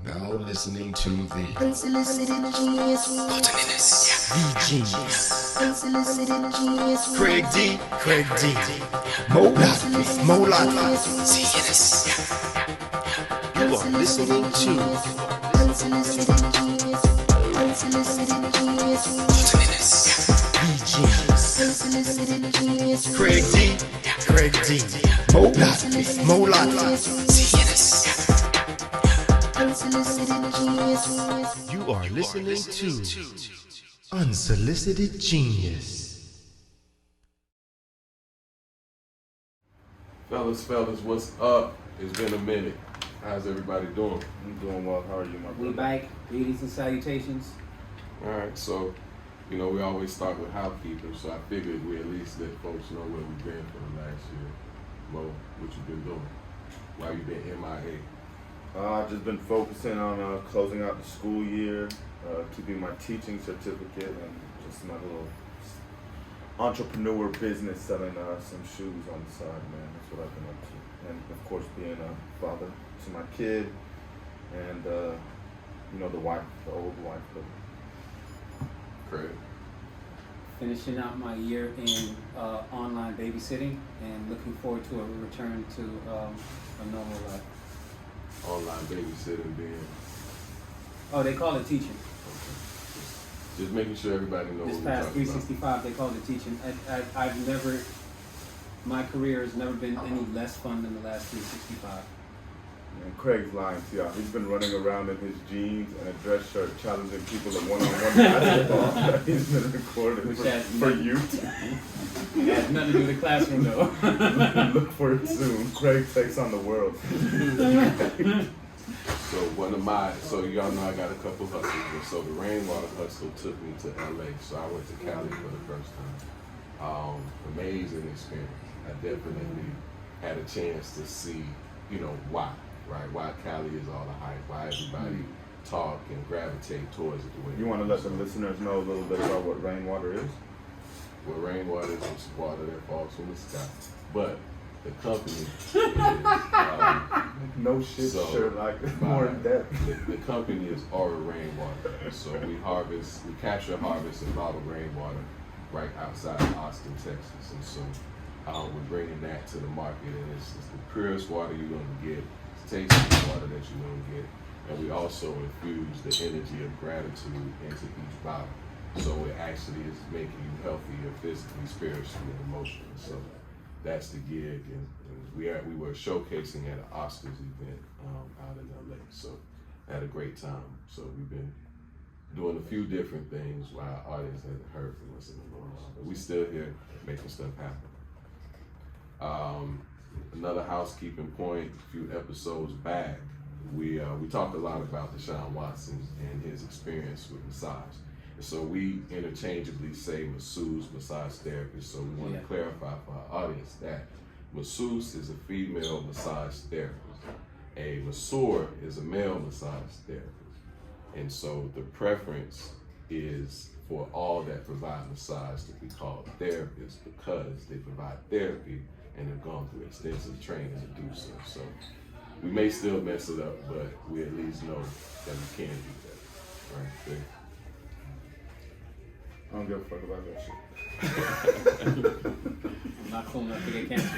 Now listening to the Unsolicited genius. The Genius. Unsolicited genius. Craig D. Molat. You are listening to Unsolicited genius. Unsolicited genius. The Genius. Unsolicited genius. Craig D. Molat. Unsolicited genius. You are listening to Unsolicited Genius. Fellas, what's up? It's been a minute. How's everybody doing? I'm doing well. How are you, my brother? We back. Greetings and salutations. Alright, so, we always start with housekeeping, so I figured we at least let folks know where we've been for the last year. Mo, what you been doing? Why you been MIA? I've just been focusing on closing out the school year, keeping my teaching certificate, and just my little entrepreneur business, selling some shoes on the side, man. That's what I've been up to. And of course, being a father to my kid, and the wife, the old wife. Craig? Finishing out my year in online babysitting and looking forward to a return to a normal life. Online babysitting being. Oh, they call it teaching. Okay. Just making sure everybody knows This what we're past talking 365, they call it teaching. I've never, my career has never been any less fun than the last 365. And Craig's lying to y'all. He's been running around in his jeans and a dress shirt, challenging people in one-on-one basketball. He's been recording for YouTube. It has nothing to do with the classroom, though. Look for it soon. Craig takes on the world. So y'all know I got a couple hustles. So the Rainwater Hustle took me to LA. So I went to Cali for the first time. Amazing experience. I definitely had a chance to see, why, right? Why Cali is all the hype, why everybody talk and gravitate towards it the way. You want to let the listeners know a little bit about what rainwater is? Well, rainwater is just water that falls from the sky. But the company is No shit, sure, like more in depth. The company is Aura Rainwater. So we capture, harvest, and bottle rainwater right outside of Austin, Texas. And so we're bringing that to the market, and it's the purest water you're going to get. It's tasty water that you're going to get. And we also infuse the energy of gratitude into each bottle. So it actually is making you healthier physically, spiritually, and emotionally. So that's the gig, and we were showcasing at an Oscars event out in LA. So had a great time. So we've been doing a few different things while our audience hasn't heard from us in a little while. But we still here making stuff happen. Another housekeeping point, a few episodes back, we talked a lot about Deshaun Watson and his experience with massage. And so we interchangeably say masseuse, massage therapist. So we want to clarify for our audience that masseuse is a female massage therapist. A masseur is a male massage therapist. And so the preference is for all that provide massage to be called therapists because they provide therapy and have gone through extensive training to do so. So we may still mess it up, but we at least know that we can do that, right? There. I don't give a fuck about that shit. I'm not cool enough to get cancer.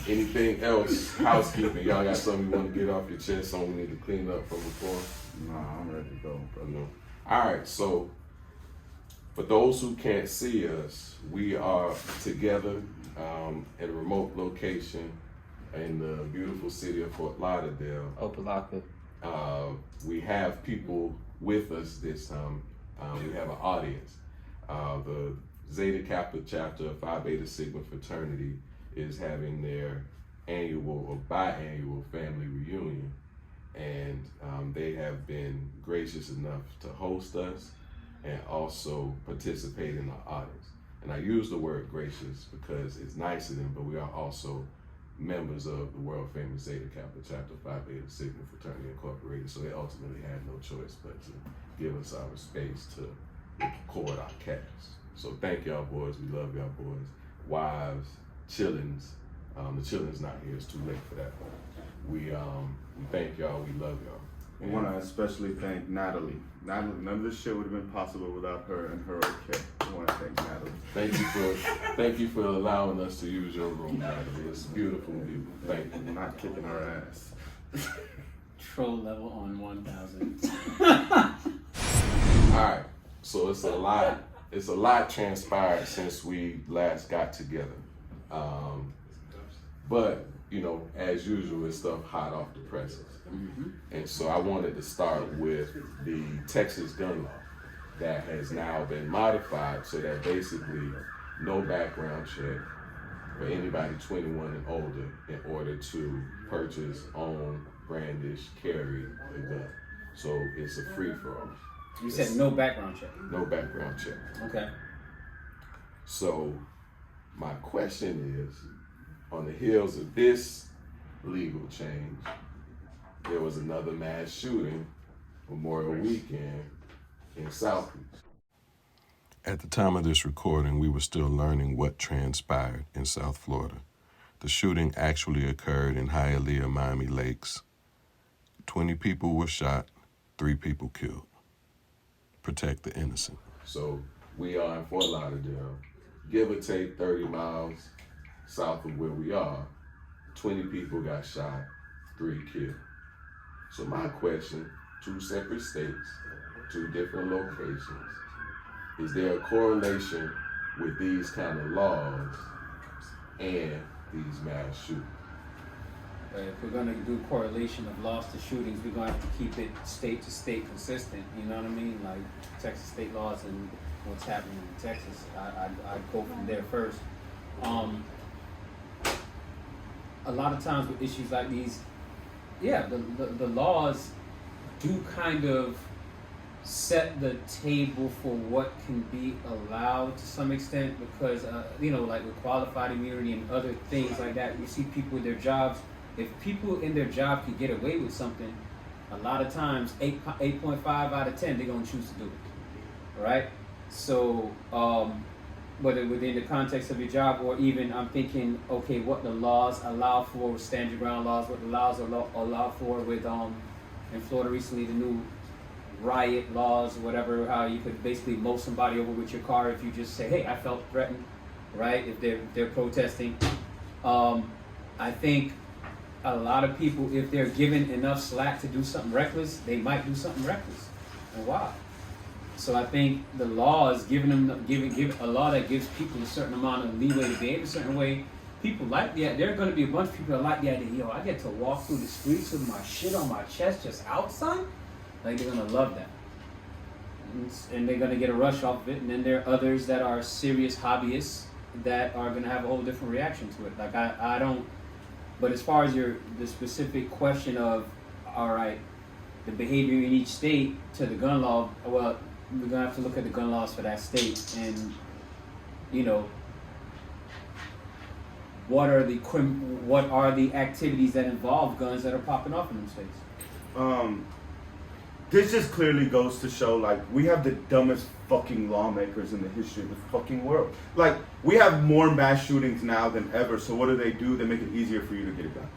Anything else? Housekeeping. Y'all got something you want to get off your chest, something we need to clean up from before? Nah, I'm ready to go, brother. No. All right, so for those who can't see us, we are together at a remote location in the beautiful city of Fort Lauderdale. Opalaka. We have people with us this time. We have an audience. The Zeta Kappa chapter of Phi Beta Sigma fraternity is having their annual or biannual family reunion. And they have been gracious enough to host us and also participate in our audience. And I use the word gracious because it's nice of them, but we are also members of the world famous Zeta Kappa chapter of Phi Beta Sigma fraternity incorporated. So they ultimately had no choice but to give us our space to record our cast. So thank y'all boys, we love y'all boys. Wives, chillins, the chillin's not here, it's too late for that one. We thank y'all, we love y'all. I want to especially thank Natalie. Natalie, none of this shit would have been possible without her and her okay. I want to thank Natalie. Thank you for allowing us to use your room, Natalie. It's beautiful, beautiful. Thank you. I'm not kicking her ass. Troll level on 1,000. All right, so it's a lot transpired since we last got together. But you know, as usual, it's stuff hot off the presses. And so I wanted to start with the Texas gun law that has now been modified so that basically no background check for anybody 21 and older in order to purchase, own, brandish, carry a gun. So it's a free-for-all. You said no background check. No background check. Okay. So my question is, on the heels of this legal change, there was another mass shooting Memorial Weekend in South Beach. At the time of this recording, we were still learning what transpired in South Florida. The shooting actually occurred in Hialeah, Miami Lakes. 20 people were shot, 3 people killed. Protect the innocent. So we are in Fort Lauderdale, give or take 30 miles south of where we are. 20 people got shot, 3 killed. So my question, 2 separate states, 2 different locations, is there a correlation with these kind of laws and these mass shootings? If we're gonna do correlation of laws to shootings, we're gonna have to keep it state to state consistent. You know what I mean? Like Texas state laws and what's happening in Texas. I'd go from there first. A lot of times with issues like these, yeah, the laws do kind of set the table for what can be allowed to some extent because, you know, like with qualified immunity and other things like that, you see people with their jobs. If people in their job could get away with something, a lot of times 8.5 out of 10, they're going to choose to do it, right? So whether within the context of your job or even I'm thinking, okay, what the laws allow for, stand your ground laws, what the laws allow for with, in Florida recently, the new riot laws or whatever, how you could basically mow somebody over with your car if you just say, hey, I felt threatened, right? If they're protesting. I think a lot of people, if they're given enough slack to do something reckless, they might do something reckless. And why? So I think the law is giving a law that gives people a certain amount of leeway to behave a certain way. People like that. There are going to be a bunch of people that like the idea, yo, I get to walk through the streets with my shit on my chest just outside. Like, they're going to love that. And they're going to get a rush off of it. And then there are others that are serious hobbyists that are going to have a whole different reaction to it. Like, I don't, but as far as the specific question of, all right, the behavior in each state to the gun law, well, we're going to have to look at the gun laws for that state and, you know, what are the activities that involve guns that are popping off in them states? This just clearly goes to show, like, we have the dumbest fucking lawmakers in the history of the fucking world. Like, we have more mass shootings now than ever, so what do? They make it easier for you to get a gun.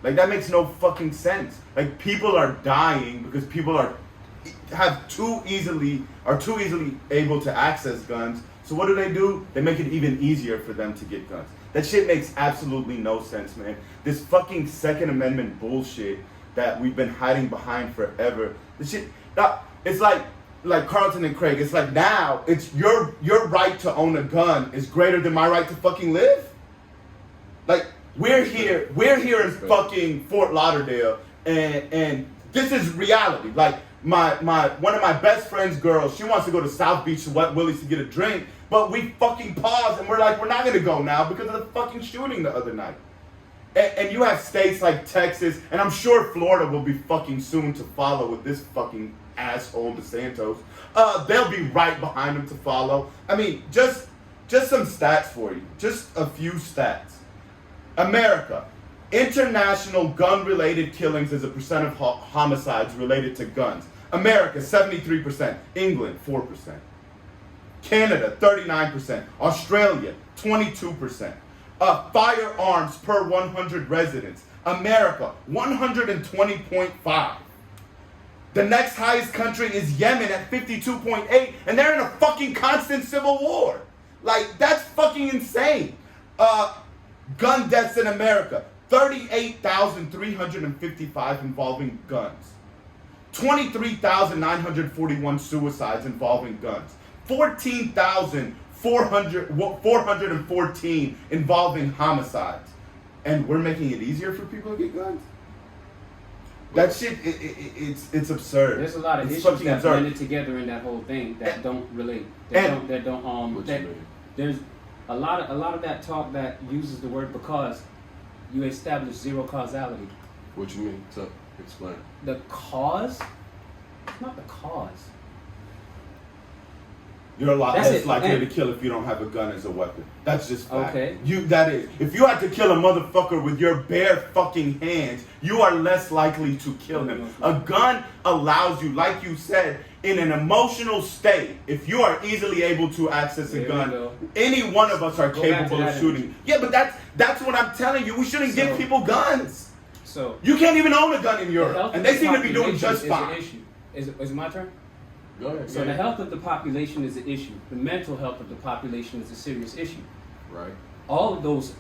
Like, that makes no fucking sense. Like, people are dying because people are too easily able to access guns. So what do? They make it even easier for them to get guns. That shit makes absolutely no sense, man. This fucking Second Amendment bullshit that we've been hiding behind forever. This shit, it's like Carlton and Craig. It's like now it's your right to own a gun is greater than my right to fucking live. Like we're here in fucking Fort Lauderdale, and this is reality. Like one of my best friend's girls, she wants to go to South Beach to Wet Willie's to get a drink, but we fucking paused and we're like, we're not gonna go now because of the fucking shooting the other night. And you have states like Texas, and I'm sure Florida will be fucking soon to follow with this fucking asshole DeSantis. They'll be right behind him to follow. I mean, just some stats for you. Just a few stats. America. International gun-related killings as a percent of homicides related to guns. America, 73%. England, 4%. Canada, 39%. Australia, 22%. Firearms per 100 residents. America, 120.5. The next highest country is Yemen at 52.8, and they're in a fucking constant civil war. Like, that's fucking insane. Gun deaths in America, 38,355 involving guns. 23,941 suicides involving guns. 14,414 involving homicides. And we're making it easier for people to get guns? That shit, it's absurd. There's a lot of it's issues that absurd. blended together in that whole thing that don't relate. What you mean? There's a lot of that talk that uses the word because you establish zero causality. What you mean? So, explain. The cause, it's not the cause. You're a lot That's less it. likely And- to kill if you don't have a gun as a weapon. That's just fact. Okay. That is. If you had to kill a motherfucker with your bare fucking hands, you are less likely to kill him. A gun allows you, like you said, in an emotional state, if you are easily able to access a There we gun, go. any one of us are Go back capable to of that shooting. image. Yeah, but that's what I'm telling you. We shouldn't give So- people guns. So You can't even own a gun in the Europe, health and of they the seem to be doing population just is fine. an issue. Is it my turn? Go ahead. So the health of the population is an issue. The mental health of the population is a serious issue. Right. All of those,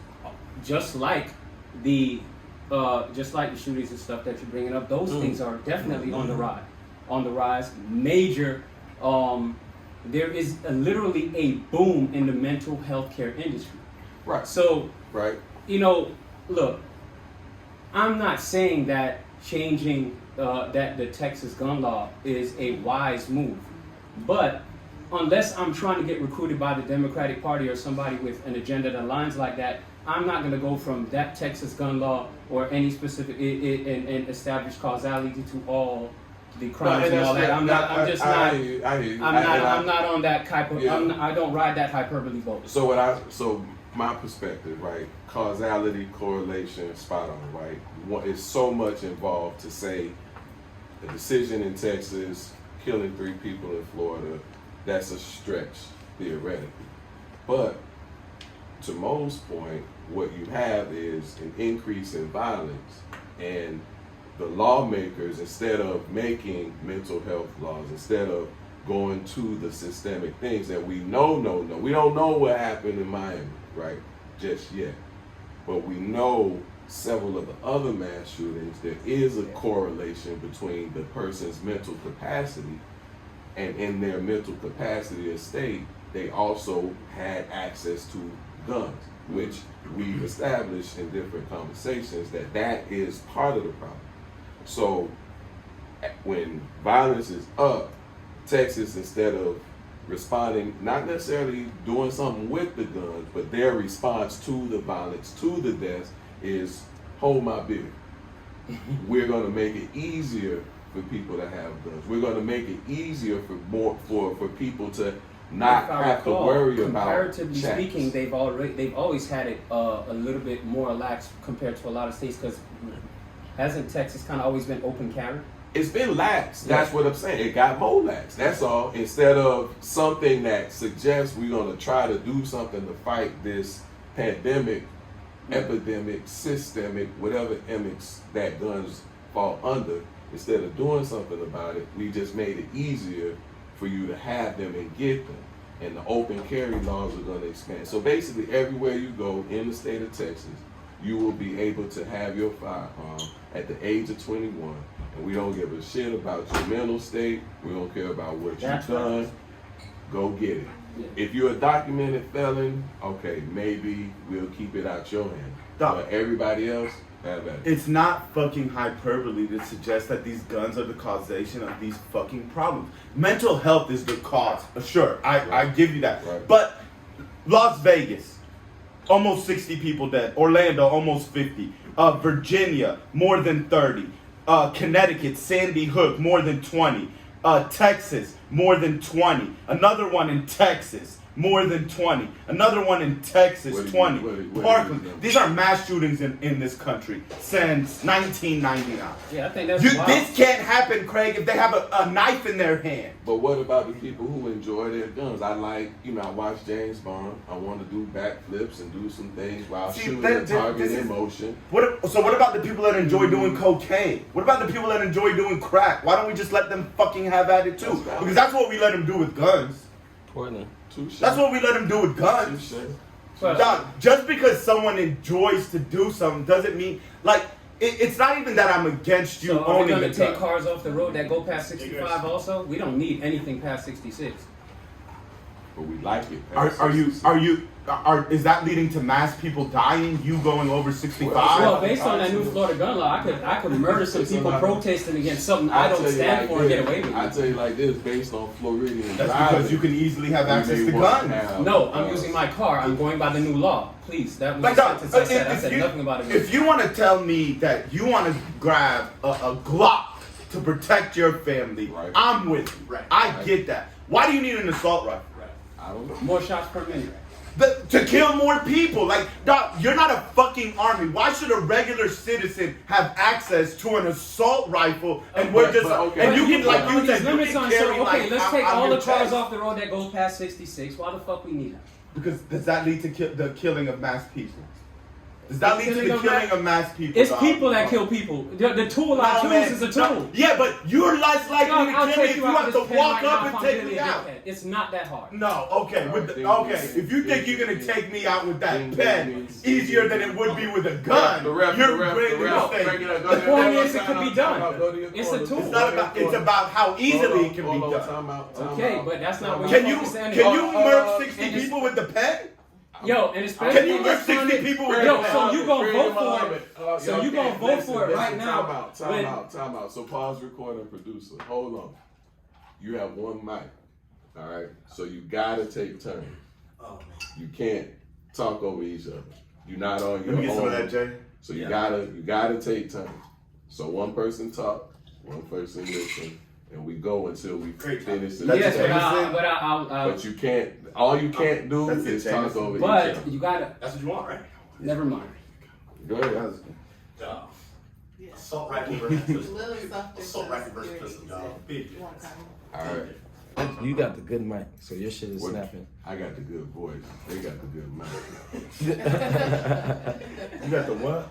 just like the shootings and stuff that you're bringing up, those things are definitely on the rise. On the rise, major. There is literally a boom in the mental health care industry. Right. So Right. look, I'm not saying that changing that the Texas gun law is a wise move, but unless I'm trying to get recruited by the Democratic Party or somebody with an agenda that aligns like that, I'm not going to go from that Texas gun law or any specific and establish causality to all the crimes and all that. I'm not on that type of. Yeah. I don't ride that hyperbole boat. So my perspective, right? Causality, correlation, spot on, right? It's so much involved to say a decision in Texas, killing 3 people in Florida, that's a stretch theoretically. But to Mo's point, what you have is an increase in violence, and the lawmakers, instead of making mental health laws, instead of going to the systemic things that we know, we don't know what happened in Miami, right, just yet. But we know several of the other mass shootings, there is a correlation between the person's mental capacity, and in their mental capacity or state, they also had access to guns, which we've established in different conversations that is part of the problem. So when violence is up, Texas, instead of responding, not necessarily doing something with the guns, but their response to the violence, to the deaths, is hold my beer. We're going to make it easier for people to have guns. We're going to make it easier for people to not If I have to recall, worry about comparatively checks. speaking, they've always had it a little bit more lax compared to a lot of states, because hasn't Texas kind of always been open carry? It's been lax. That's what I'm saying. It got more lax. That's all. Instead of something that suggests we're going to try to do something to fight this pandemic, epidemic, systemic, whatever emics that guns fall under, instead of doing something about it, we just made it easier for you to have them and get them. And the open carry laws are going to expand. So basically, everywhere you go in the state of Texas, you will be able to have your firearm at the age of 21. And we don't give a shit about your mental state. We don't care about what you've That's done. right. Go get it. Yeah. If you're a documented felon, okay, maybe we'll keep it out your hand. Doc. But everybody else, have at it. It's not fucking hyperbole to suggest that these guns are the causation of these fucking problems. Mental health is the cause. Sure, I give you that. Right. But Las Vegas, almost 60 people dead. Orlando, almost 50. Virginia, more than 30. Connecticut, Sandy Hook, more than 20. Texas, more than 20. Another one in Texas, more than 20. Another one in Texas, 20. Parkland. These are mass shootings in this country since 1999. Yeah, I think that's wild. This can't happen, Craig, if they have a knife in their hand. But what about the people who enjoy their guns? I watch James Bond. I want to do backflips and do some things while shooting a target in motion. So what about the people that enjoy doing cocaine? What about the people that enjoy doing crack? Why don't we just let them fucking have at it too? Because that's what we let them do with guns. Portland. That's what we let them do with guns. Dog, just because someone enjoys to do something doesn't mean, like, it's not even that I'm against you So are we owning gonna a take gun. cars off the road that go past 65 also? We don't need anything past 66. But we like it. Is that leading to mass people dying? You going over 65? Well, based on that new Florida gun law, I could murder some people protesting against something I don't stand for and get away with I it. tell you like this, based on Floridian That's driving, because you can easily have access to guns. No, I'm using my car. I'm going by the new law. Please, that was Like, the dog, sentence I said. I said nothing about it. If you want to tell me that you want to grab a Glock to protect your family, Right. I'm with you. Right. I get that. Why do you need an assault rifle? I don't know. More shots per minute. To kill more people. Like, dog, you're not a fucking army. Why should a regular citizen have access to an assault rifle and we're just and you can, like you said, you limits can on carry, okay, like, let's take on all your the cars chest. off the road that goes past 66. Why the fuck we need that? Because does that lead to the killing of mass people? Does that lead to the killing of mass people? It's dog? people that kill people. The tool I choose man. is a tool. Yeah, but you're less likely Dog, to I'll kill me take if you you out have this to pen walk right up now if and I'm take really me a out. dickhead. It's not that hard. No, okay. If you think you're gonna take me out with that pen easier than it would be with a gun, you're greatly mistaken. The point is it could be done. It's a tool. It's not about. It's about how easily it can be done. Time out. Okay, but that's not what Can you you focus on. murk 60 and it's- people with the pen? Yo, and especially Can you murk 60 people with the Yo, pen? so you gonna vote for it? So you gonna vote for it right now? Time out. So pause recording, producer. Hold on. You have one mic. All right. So you gotta take turns. You can't talk over each other. You're not on your Let me get own. some of that, Jay. So you gotta take turns. So one person talk, one person listen, and we go until we finish the Yes, text. but You can't. All you can't do That's it, is talk Jameson. over each other. but you gotta. That's what you want, right? Never mind. Go ahead. Assault rifle versus pistol. Little softer. Assault rifle versus pistol, dog. Big. All right. You got the good mic, so your shit is What- snapping. I got the good voice. They got the good mic. You got the what?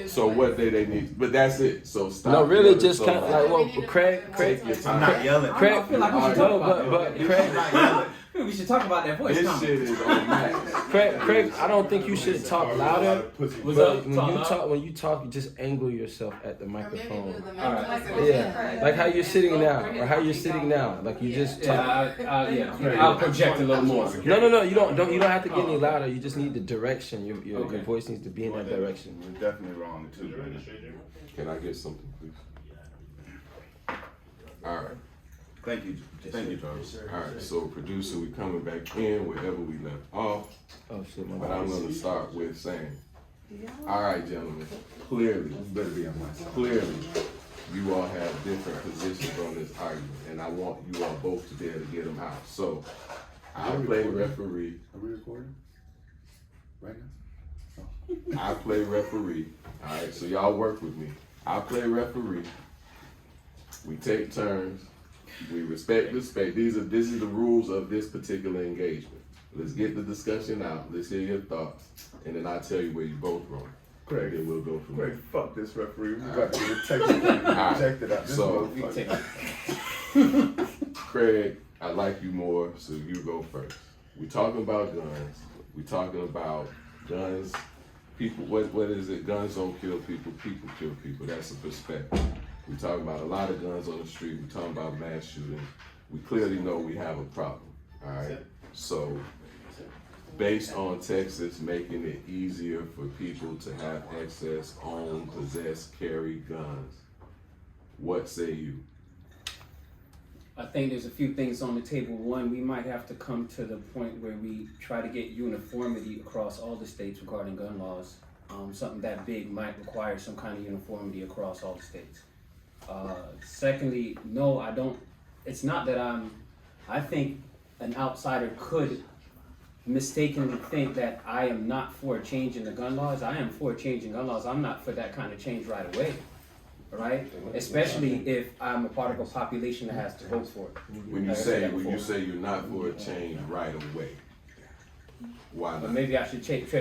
So what they need? But that's it. So stop. No, really, yelling just so kind of loud. like what Craig. Take your I'm time. not yelling. Craig, I feel like we should no, talk about but that. Craig, I'm not yelling. We should talk about that voice. This Tom. shit is on max. Craig, I don't think you should talk louder. What's But up? when you talk, you just angle yourself at the microphone. Alright. Yeah, like how you're sitting now, or how you're sitting now. Like you just talk. Yeah, I'll project a little more. No. You don't have to get any louder. You just need the direction. Your voice needs to be in that direction. You're definitely wrong too, brother. Can I get something, please? All right. Thank you, Jarvis. All right. So producer, we coming back in wherever we left off. Oh shit, my But bad. I'm going to start with saying, all right, gentlemen, clearly, you all have different positions on this argument, and I want you all both to be able to get them out. So, I'll play referee. Are we recording? Right now? I play referee. All right, so y'all work with me. I play referee. We take turns. We respect the space. This is the rules of this particular engagement. Let's get the discussion out. Let's hear your thoughts, and then I'll tell you where you both wrong. Craig, Then we'll go from Craig, there. fuck this referee. We got to get a text. Rejected out. This So- motherfucker. Craig, I like you more, so you go first. We talking about guns. We talking about guns. People, what is it? Guns don't kill people. People kill people. That's a perspective. We talking about a lot of guns on the street. We talking about mass shootings. We clearly know we have a problem. All right. So, based on Texas making it easier for people to have access, own, possess, carry guns, what say you? I think there's a few things on the table. One, we might have to come to the point where we try to get uniformity across all the states regarding gun laws. Something that big might require some kind of uniformity across all the states. Secondly, no, I don't. It's not that I'm I think an outsider could mistakenly think that I am not for a change in the gun laws. I am for a change in gun laws. I'm not for that kind of change right away, right? Especially if I'm a part of a population that has to vote for it. When you say you're not for a change right away, why But not? maybe I should change.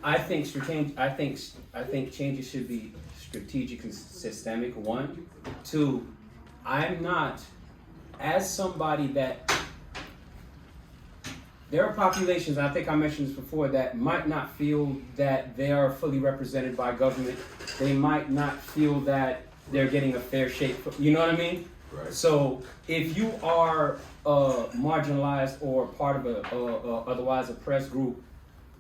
I think changes should be strategic and systemic. 1, 2. I'm not, as somebody that. There are populations, I think I mentioned this before, that might not feel that they are fully represented by government. They might not feel that they're getting a fair shake. You know what I mean? Right. So if you are marginalized or part of a otherwise oppressed group,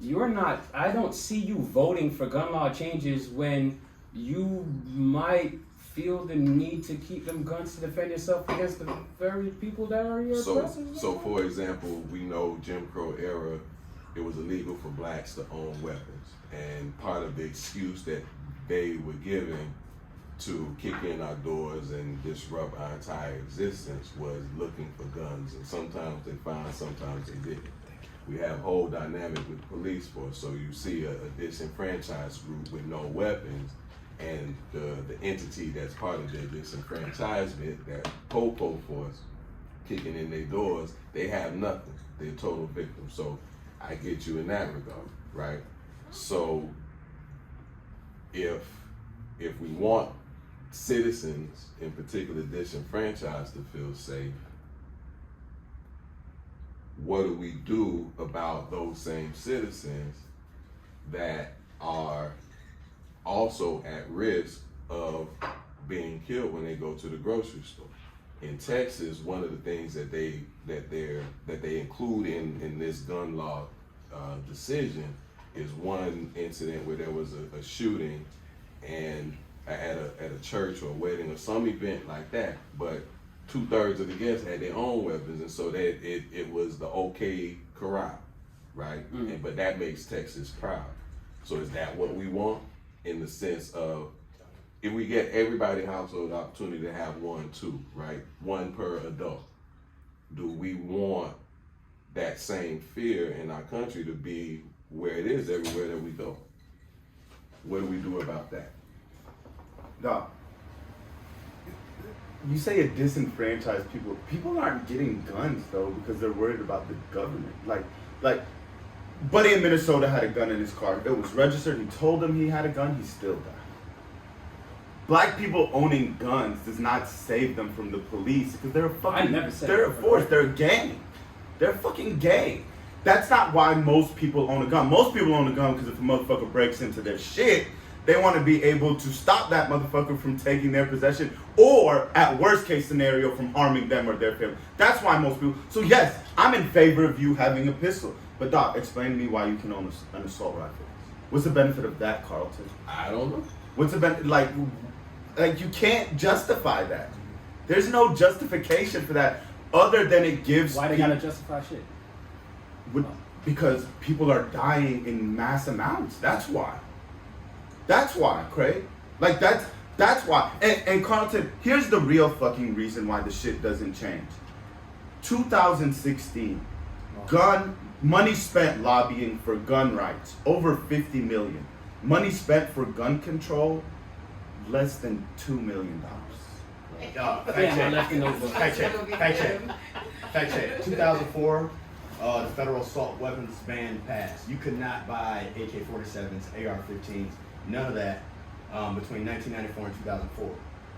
you're not. I don't see you voting for gun law changes when you might feel the need to keep them guns to defend yourself against the very people that are your oppressors. So for example, we know Jim Crow era, it was illegal for blacks to own weapons, and part of the excuse that they were giving to kick in our doors and disrupt our entire existence was looking for guns, and sometimes they found, sometimes they didn't. We have whole dynamic with the police force, so you see a disenfranchised group with no weapons, and the entity that's part of their disenfranchisement, that po-po force kicking in their doors, they have nothing. They're total victims. So I get you in that regard, right? So if we want citizens, in particular disenfranchised, to feel safe, what do we do about those same citizens that are also at risk of being killed when they go to the grocery store? In Texas, one of the things that they include in this gun law decision is one incident where there was a shooting and at a church or a wedding or some event like that, but 2/3 of the guests had their own weapons, and so that it was the okay corral, right? Mm. But that makes Texas proud. So is that what we want? In the sense of, if we get everybody household opportunity to have 1, 2, right? 1 per adult. Do we want that same fear in our country to be where it is everywhere that we go? What do we do about that? Doc, you say a disenfranchised people. People aren't getting guns though because they're worried about the government. Like, Buddy in Minnesota had a gun in his car. It was registered. He told him he had a gun. He still died. Black people owning guns does not save them from the police because they're a fucking. They're a force. They're a gang. They're a fucking gang. That's not why most people own a gun. Most people own a gun because if a motherfucker breaks into their shit, they want to be able to stop that motherfucker from taking their possession, or at worst case scenario, from harming them or their family. That's why most people. So yes, I'm in favor of you having a pistol. But Doc, explain to me why you can own an assault rifle. What's the benefit of that, Carlton? I don't know. What's the benefit? Like you can't justify that. There's no justification for that other than it gives. Why they gotta justify shit? Because people are dying in mass amounts. That's why. That's why, Craig. Like that's why. And Carlton, here's the real fucking reason why the shit doesn't change. 2016, money spent lobbying for gun rights, over 50 million. Money spent for gun control, less than $2 million. Fact check. 2004, the federal assault weapons ban passed. You could not buy AK-47s, AR-15s, none of that between 1994 and 2004.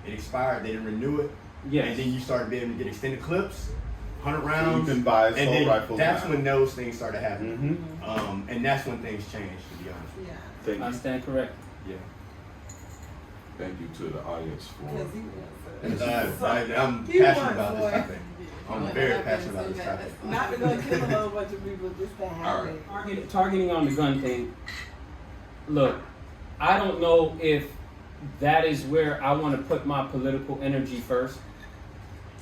It expired. They didn't renew it. Yes. And then you started being able to get extended clips, 100 rounds. You can buy assault rifles. That's now. when those things started happening. Mm-hmm. And that's when things changed, to be honest with you. Thank I you. stand correct. Yeah. Thank you to the audience for. I'm passionate about this topic. I'm very passionate about this topic. Not to go kill a whole bunch of people just to have it. Targeting on the gun thing. Look, I don't know if that is where I want to put my political energy first.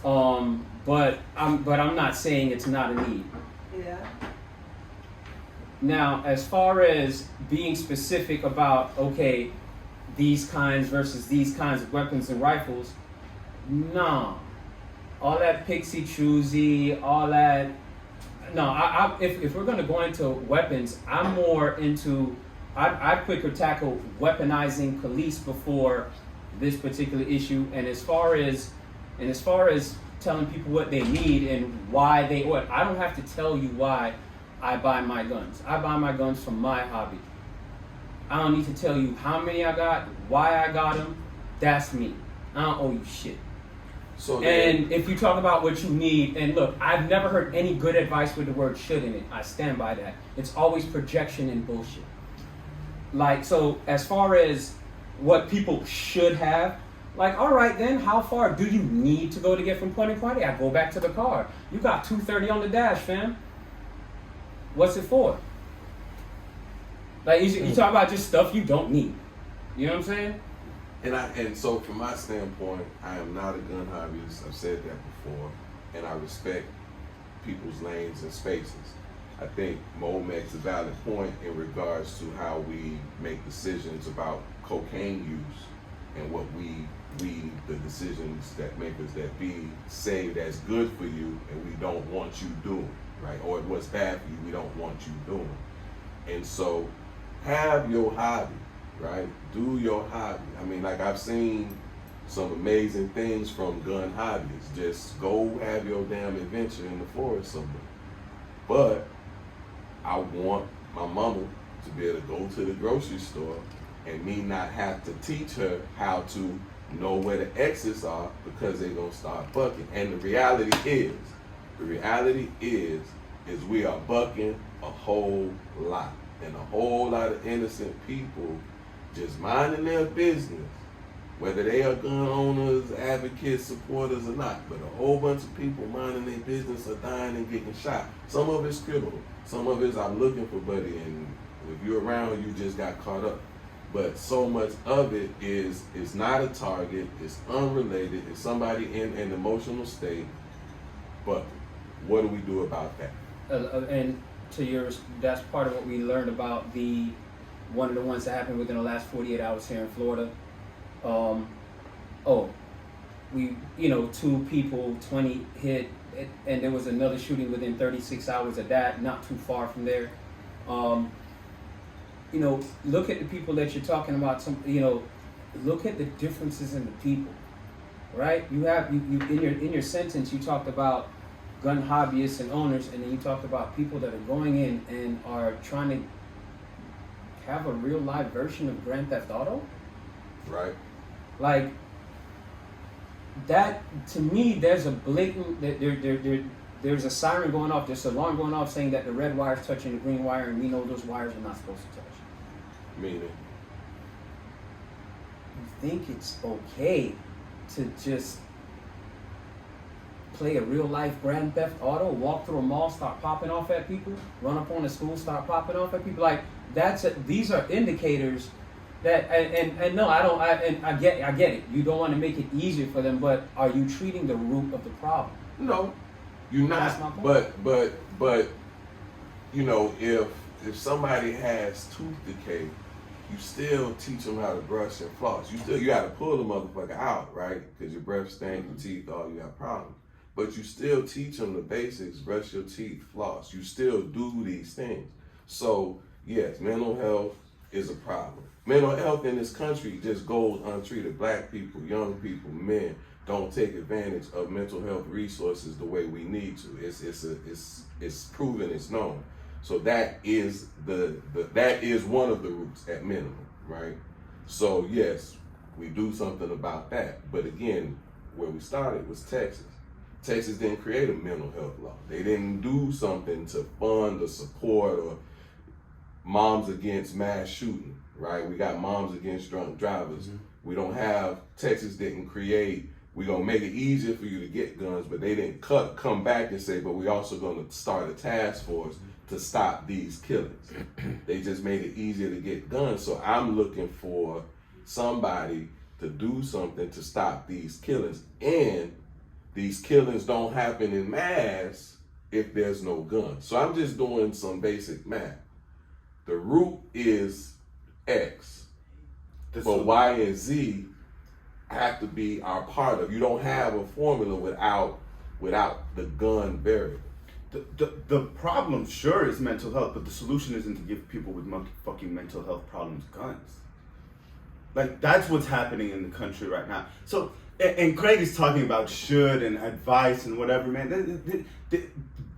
But I'm not saying it's not a need. Yeah. Now, as far as being specific about, okay, these kinds versus these kinds of weapons and rifles, nah. all that pixie choosy, all that. No, if we're gonna go into weapons, I'm more into. I quicker tackle weaponizing police before this particular issue, and as far as telling people what they need and why they what, I don't have to tell you why I buy my guns. I buy my guns from my hobby. I don't need to tell you how many I got, why I got them. That's me. I don't owe you shit. So and if you talk about what you need, and look, I've never heard any good advice with the word should in it. I stand by that. It's always projection and bullshit. Like, so as far as what people should have, like, all right, then how far do you need to go to get from point to point? I go back to the car. You got 230 on the dash, fam. What's it for? Like, you talk about just stuff you don't need. You know what I'm saying? And so from my standpoint, I am not a gun hobbyist. I've said that before, and I respect people's lanes and spaces. I think Mo makes a valid point in regards to how we make decisions about cocaine use and what we the decisions that makers that be say that's good for you and we don't want you doing, right? Or what's bad for you, we don't want you doing. And so have your hobby, right? Do your hobby. I mean, like, I've seen some amazing things from gun hobbyists. Just go have your damn adventure in the forest somewhere. But I want my mama to be able to go to the grocery store and me not have to teach her how to know where the exits are because they're gonna start bucking. And the reality is we are bucking a whole lot. And a whole lot of innocent people just minding their business, whether they are gun owners, advocates, supporters or not. But a whole bunch of people minding their business are dying and getting shot. Some of it's criminal. Some of it's I'm looking for buddy, and if you're around, you just got caught up. But so much of it is not a target, it's unrelated, it's somebody in an emotional state. But what do we do about that? And to yours, that's part of what we learned about one of the ones that happened within the last 48 hours here in Florida. Two people, 20 hit, and there was another shooting within 36 hours of that, not too far from there. Look at the people that you're talking about. Look at the differences in the people, right? You in your sentence, you talked about gun hobbyists and owners, and then you talked about people that are going in and are trying to have a real live version of Grand Theft Auto. Right. Like, that, to me, there's a blatant, there's a siren going off, there's an alarm going off saying that the red wire is touching the green wire, and we know those wires are not supposed to touch. Meaning? You think it's okay to just play a real life Grand Theft Auto, walk through a mall, start popping off at people, run up on a school, start popping off at people? Like, these are indicators that, and no, I get it. You don't want to make it easier for them, but are you treating the root of the problem? No, you're not. That's my point. But if somebody has tooth decay, you still teach them how to brush and floss. You got to pull the motherfucker out, right? Because your breath stank, your teeth, all you got problems. But you still teach them the basics: brush your teeth, floss. You still do these things. So yes, mental health is a problem. Mental health in this country just goes untreated. Black people, young people, men don't take advantage of mental health resources the way we need to. It's proven, it's known. So that is that is one of the roots at minimum, right? So yes, we do something about that. But again, where we started was Texas. Texas didn't create a mental health law. They didn't do something to fund or support or moms against mass shooting, right? We got moms against drunk drivers. Mm-hmm. We don't have, Texas didn't create, we're gonna make it easier for you to get guns, but they didn't come back and say, but we also gonna start a task force to stop these killings. They just made it easier to get guns. So I'm looking for somebody to do something to stop these killings. And these killings don't happen in mass if there's no guns. So I'm just doing some basic math. The root is X, but Y and Z have to be our part of. You don't have a formula without without the gun variable. The problem, sure, is mental health, but the solution isn't to give people with fucking mental health problems guns. Like, that's what's happening in the country right now. So, and Craig is talking about should and advice and whatever, man.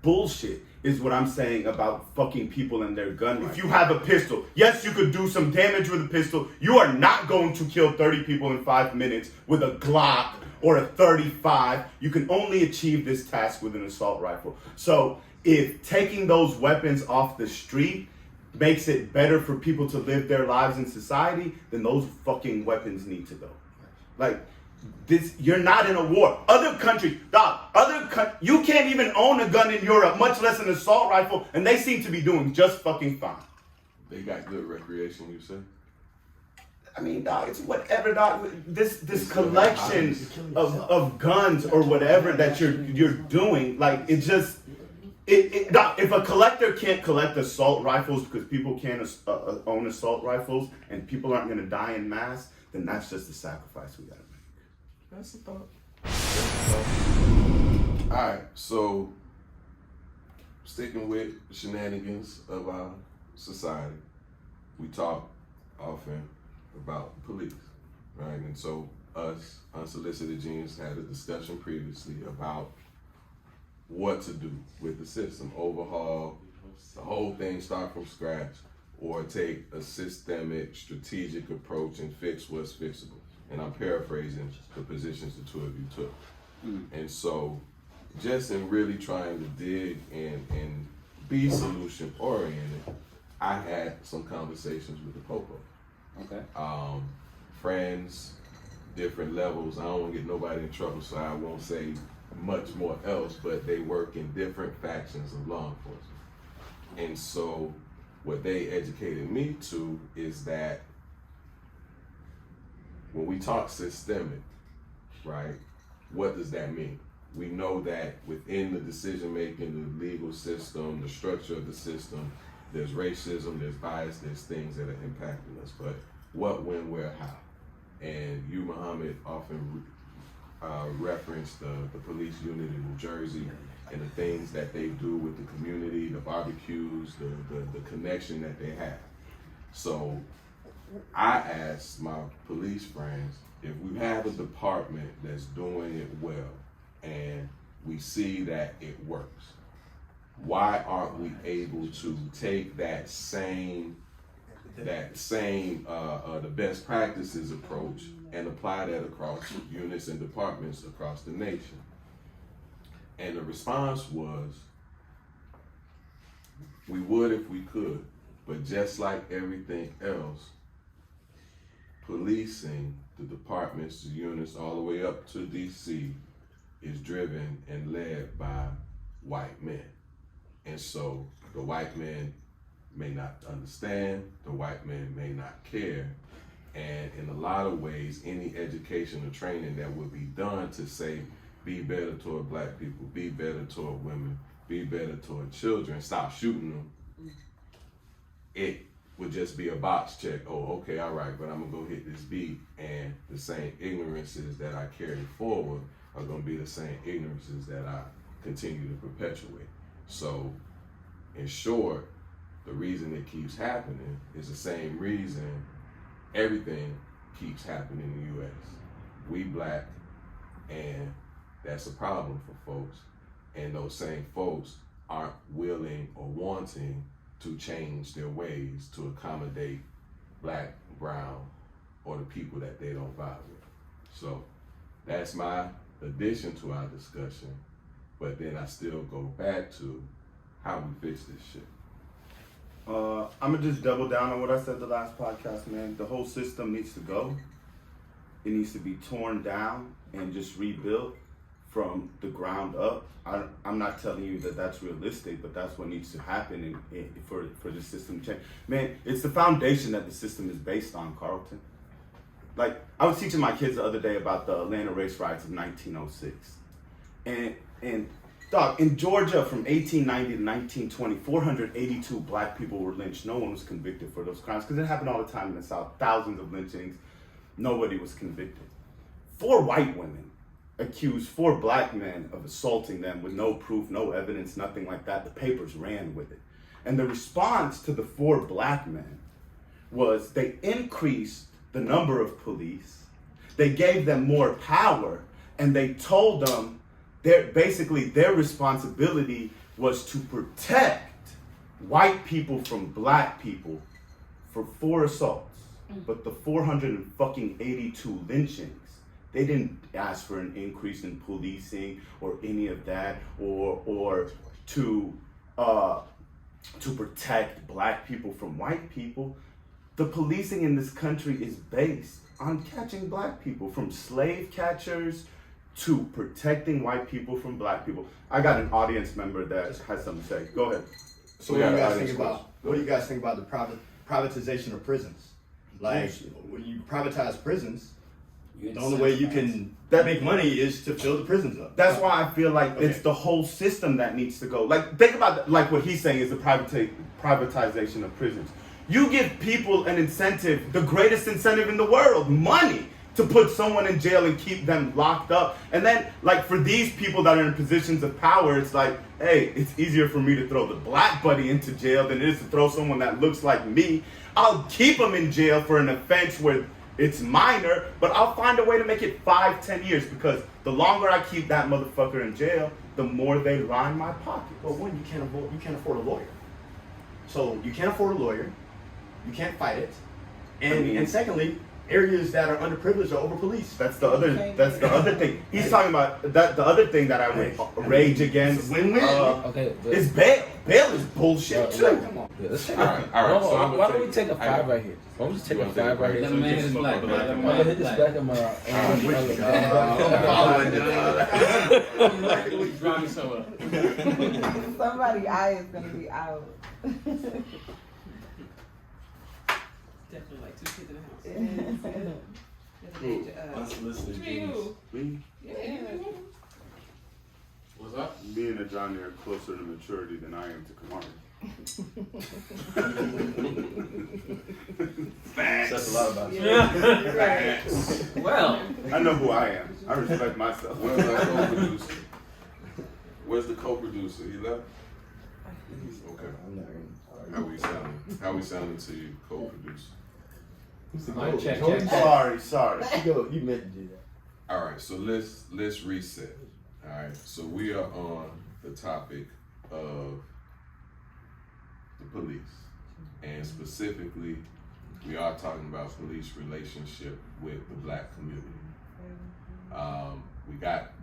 Bullshit is what I'm saying about fucking people and their gun. If you have a pistol, yes, you could do some damage with a pistol. You are not going to kill 30 people in 5 minutes with a Glock or a 35. You can only achieve this task with an assault rifle. So if taking those weapons off the street makes it better for people to live their lives in society, then those fucking weapons need to go. Like, this, you're not in a war. Other countries, you can't even own a gun in Europe, much less an assault rifle, and they seem to be doing just fucking fine. They got good recreation, you say? I mean, dog, it's whatever, dog. This collection of guns or whatever that you're doing, like, it just, dog, if a collector can't collect assault rifles because people can't own assault rifles and people aren't going to die in mass, then that's just the sacrifice we got to make. That's a thought. All right, so sticking with shenanigans of our society, we talk often about police, right? And so us, Unsolicited Genius, had a discussion previously about what to do with the system, overhaul the whole thing, start from scratch, or take a systemic, strategic approach and fix what's fixable. And I'm paraphrasing the positions the two of you took. And so just in really trying to dig and be solution oriented, I had some conversations with the Popo. Okay. Friends, different levels. I don't want to get nobody in trouble, so I won't say much more else, but they work in different factions of law enforcement. And so what they educated me to is that when we talk systemic, right, what does that mean? We know that within the decision making, the legal system, the structure of the system, there's racism, there's bias, there's things that are impacting us. But what, when, where, how? And you, Muhammad, often referenced the police unit in New Jersey and the things that they do with the community, the barbecues, the connection that they have. So I asked my police friends, if we have a department that's doing it well and we see that it works, why aren't we able to take that same the best practices approach and apply that across units and departments across the nation? And the response was, we would if we could, but just like everything else, policing, the departments, the units, all the way up to DC, is driven and led by white men. And so the white men may not understand, the white men may not care, and in a lot of ways, any education or training that would be done to say, be better toward black people, be better toward women, be better toward children, stop shooting them, it would just be a box check. Oh, okay, all right, but I'm gonna go hit this beat, and the same ignorances that I carry forward are gonna be the same ignorances that I continue to perpetuate. So, in short, the reason it keeps happening is the same reason everything keeps happening in the U.S. We black, and that's a problem for folks, and those same folks aren't willing or wanting to change their ways to accommodate black, brown, or the people that they don't vibe with. So that's my addition to our discussion, but then I still go back to how we fix this shit. I'm gonna just double down on what I said the last podcast, man. The whole system needs to go. It needs to be torn down and just rebuilt from the ground up. I'm not telling you that that's realistic, but that's what needs to happen for the system to change. Man, it's the foundation that the system is based on, Carlton. Like, I was teaching my kids the other day about the Atlanta race riots of 1906. And dog, in Georgia from 1890 to 1920, 482 black people were lynched. No one was convicted for those crimes because it happened all the time in the South. Thousands of lynchings. Nobody was convicted. 4 white women accused 4 black men of assaulting them with no proof, no evidence, nothing like that. The papers ran with it. And the response to the 4 black men was they increased the number of police, they gave them more power, and they told them basically their responsibility was to protect white people from black people for 4 assaults. But the 482 lynchings, they didn't ask for an increase in policing or any of that, or to protect black people from white people. The policing in this country is based on catching black people, from slave catchers to protecting white people from black people. I got an audience member that has something to say. Go ahead. So what do you guys think about the privatization of prisons? Like, when you privatize prisons, the only way you can make money is to fill the prisons up. That's why I feel like it's the whole system that needs to go. Like, think about like what he's saying is the privatization of prisons. You give people an incentive, the greatest incentive in the world, money, to put someone in jail and keep them locked up. And then, like, for these people that are in positions of power, it's like, hey, it's easier for me to throw the black buddy into jail than it is to throw someone that looks like me. I'll keep them in jail for an offense where it's minor, but I'll find a way to make it 5-10 years, because the longer I keep that motherfucker in jail, the more they line my pockets. Well, one, you can't afford a lawyer. So you can't afford a lawyer, you can't fight it, and secondly, areas that are underprivileged are over-policed. That's the other thing. He's talking about that. The other thing that I would rage against is bail. Bail is bullshit too. Come on. Yeah, let's take all right. So why don't we take a 5 right here? Why don't we just take a 5 right here? The man is black. I'm gonna hit this back in my. Somebody's eye is gonna be out. Definitely like 2 kids in the house. Unsolicited genius. Me? Yeah. What's up? Me and Johnny are closer to maturity than I am to Kamari. Says a lot about you. Facts. Well, I know who I am. I respect myself. Where's our co-producer? Where's the co-producer? He left? Okay. How we sounding to you, co-producer? Check. Sorry. You meant to do that. All right, so let's reset. All right, so we are on the topic of the police, and specifically, we are talking about police relationship with the black community.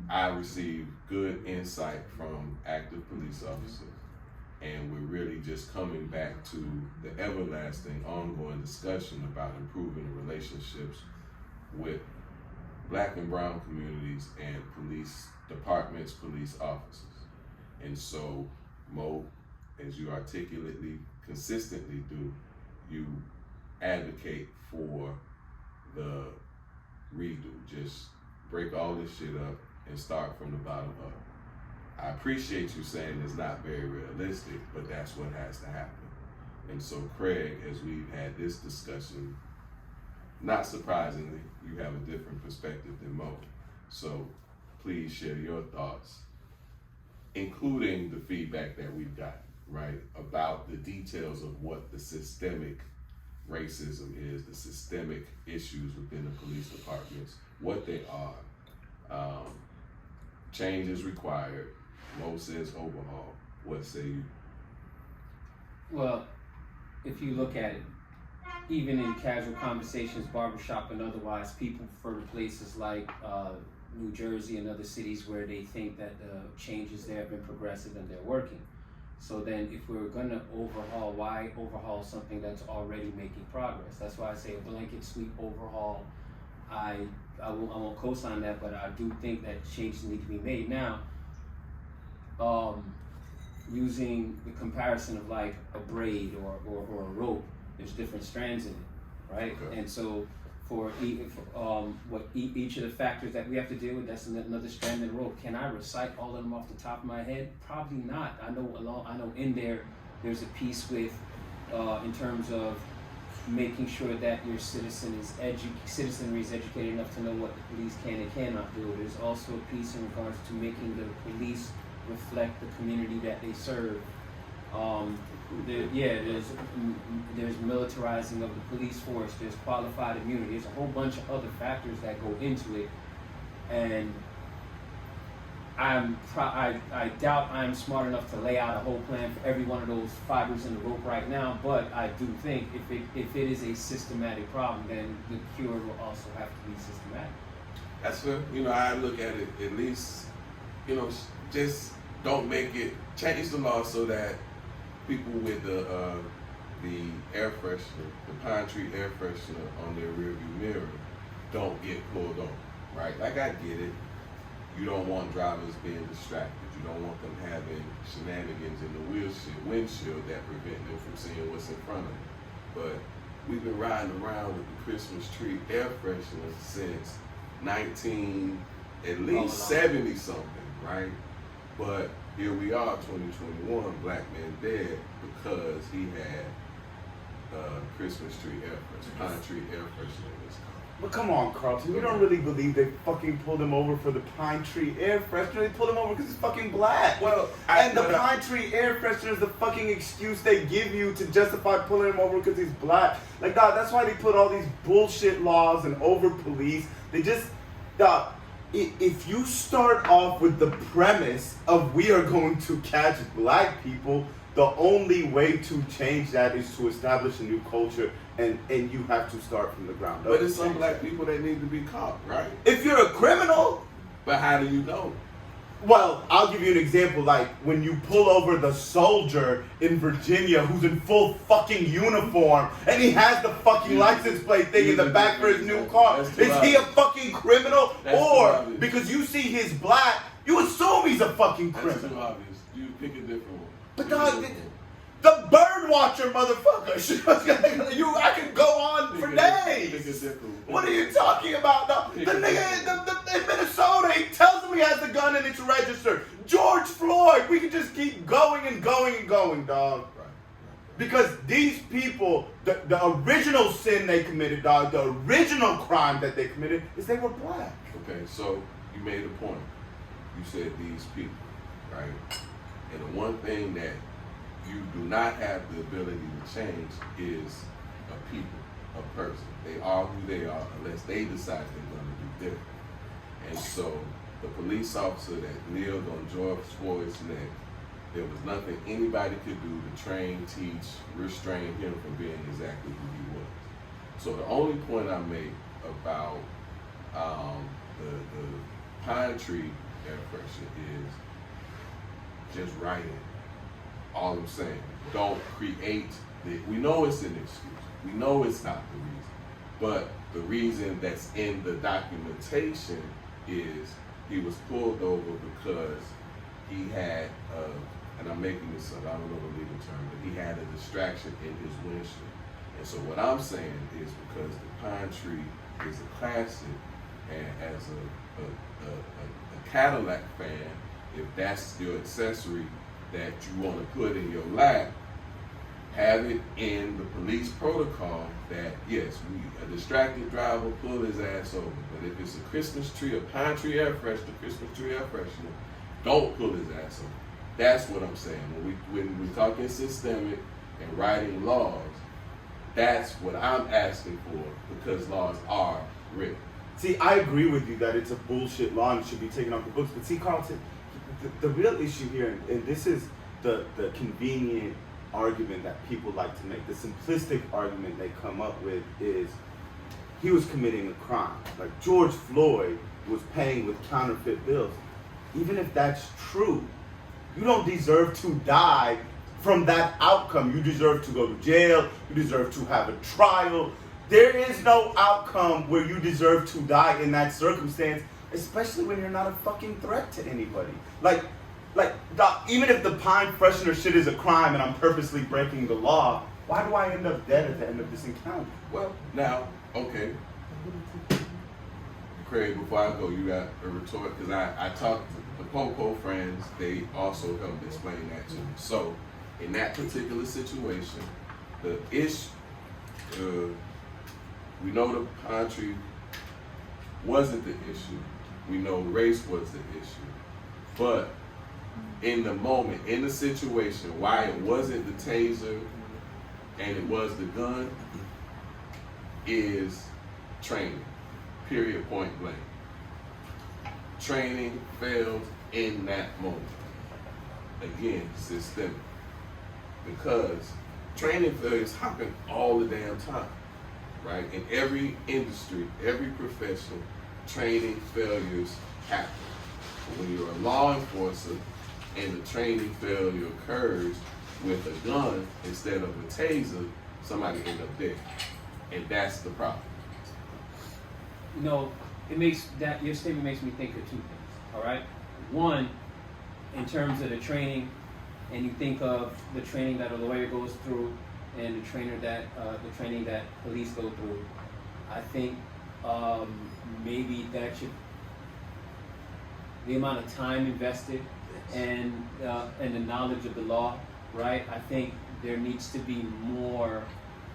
I received good insight from active police officers, and we're really just coming back to the everlasting, ongoing discussion about improving the relationships with black and brown communities and police departments, police officers. And so, Mo, as you articulately, consistently do, you advocate for the redo. Just break all this shit up and start from the bottom up. I appreciate you saying it's not very realistic, but that's what has to happen. And so, Craig, as we've had this discussion, not surprisingly, you have a different perspective than Mo. So please share your thoughts, including the feedback that we've got, right, about the details of what the systemic racism is, the systemic issues within the police departments, what they are. Change is required. Mo says overhaul. What say you? Well, if you look at it, even in casual conversations, barbershop and otherwise, people prefer to places like New Jersey and other cities where they think that the changes there have been progressive and they're working. So then if we're gonna overhaul, why overhaul something that's already making progress? That's why I say a blanket sweep overhaul. I won't co-sign that, but I do think that changes need to be made. Now, using the comparison of like a braid or a rope, there's different strands in it, right? Okay. And so for each of the factors that we have to deal with, that's another strand in the rope. Can I recite all of them off the top of my head? Probably not. I know in there's a piece with in terms of making sure that your citizenry is educated enough to know what the police can and cannot do. There's also a piece in regards to making the police reflect the community that they serve. There's militarizing of the police force. There's qualified immunity. There's a whole bunch of other factors that go into it, and I doubt I'm smart enough to lay out a whole plan for every one of those fibers in the rope right now. But I do think if it is a systematic problem, then the cure will also have to be systematic. That's fair. I look at it at least. Just don't make it change the law so that people with the air freshener, the pine tree air freshener on their rearview mirror don't get pulled over, right? Like, I get it. You don't want drivers being distracted. You don't want them having shenanigans in the windshield that prevent them from seeing what's in front of them. But we've been riding around with the Christmas tree air freshener since 70 something, right? But here we are, 2021, black man dead because he had Christmas tree air freshener, pine tree air freshener in his car. But come on, Carlton, you don't really believe they fucking pulled him over for the pine tree air freshener? They pulled him over because he's fucking black. Well, pine tree air freshener is the fucking excuse they give you to justify pulling him over because he's black. Like, dog, that's why they put all these bullshit laws and over police. They just, dog, if you start off with the premise of we are going to catch black people, the only way to change that is to establish a new culture, and you have to start from the ground up. But it's some black people that need to be caught, right? If you're a criminal. But how do you know? Well, I'll give you an example. Like, when you pull over the soldier in Virginia who's in full fucking uniform and he has the fucking license plate thing in the back for his new car, is he a fucking criminal? Or because you see he's black, you assume he's a fucking criminal. That's too obvious. You pick a different one. But dog, the bird watcher motherfucker. I could go on for days. What are you talking about, dog? The nigga in Minnesota, he tells him he has the gun and it's registered. George Floyd, we can just keep going and going and going, dog. Because these people, the original sin they committed, dog, the original crime that they committed is they were black. Okay, so you made a point. You said these people, right? And the one thing that you do not have the ability to change is a people, a person. They are who they are unless they decide they're going to do different. And so the police officer that kneeled on George Floyd's neck, there was nothing anybody could do to train, teach, restrain him from being exactly who he was. So the only point I make about the pine tree air freshener is just writing. All I'm saying, don't create we know it's an excuse. We know it's not the reason. But the reason that's in the documentation is he was pulled over because he had, and I'm making this up, I don't know the legal term, but he had a distraction in his windshield. And so what I'm saying is because the pine tree is a classic, and as a Cadillac fan, if that's your accessory that you want to put in your lap, have it in the police protocol that, yes, a distracted driver pull his ass over. But if it's a Christmas tree, a pine tree air freshener, Christmas tree air freshener, don't pull his ass over. That's what I'm saying. When we're talking systemic and writing laws, that's what I'm asking for, because laws are written. See, I agree with you that it's a bullshit law and it should be taken off the books. But see, Carlton, the real issue here, and this is the convenient argument that people like to make, the simplistic argument they come up with is he was committing a crime. Like George Floyd was paying with counterfeit bills. Even if that's true, you don't deserve to die from that outcome. You deserve to go to jail. You deserve to have a trial. There is no outcome where you deserve to die in that circumstance, especially when you're not a fucking threat to anybody. Like, Doc, even if the pine freshener shit is a crime and I'm purposely breaking the law, why do I end up dead at the end of this encounter? Well, now, okay. Craig, before I go, you got a retort, because I talked to the Popo friends, they also helped explain that to me. So, in that particular situation, the we know the country wasn't the issue. We know race was the issue. But in the moment, in the situation, why it wasn't the taser and it was the gun is training. Period, point blank. Training failed in that moment. Again, systemic. Because training failures happen all the damn time, right? In every industry, every profession, training failures happen. But when you're a law enforcer and the training failure occurs with a gun instead of a taser, somebody end up dead. And that's the problem. You know, it makes that your statement makes me think of two things. All right, one, in terms of the training, and you think of the training that a lawyer goes through, and the training that police go through. I think maybe that should the amount of time invested and the knowledge of the law, right? I think there needs to be more.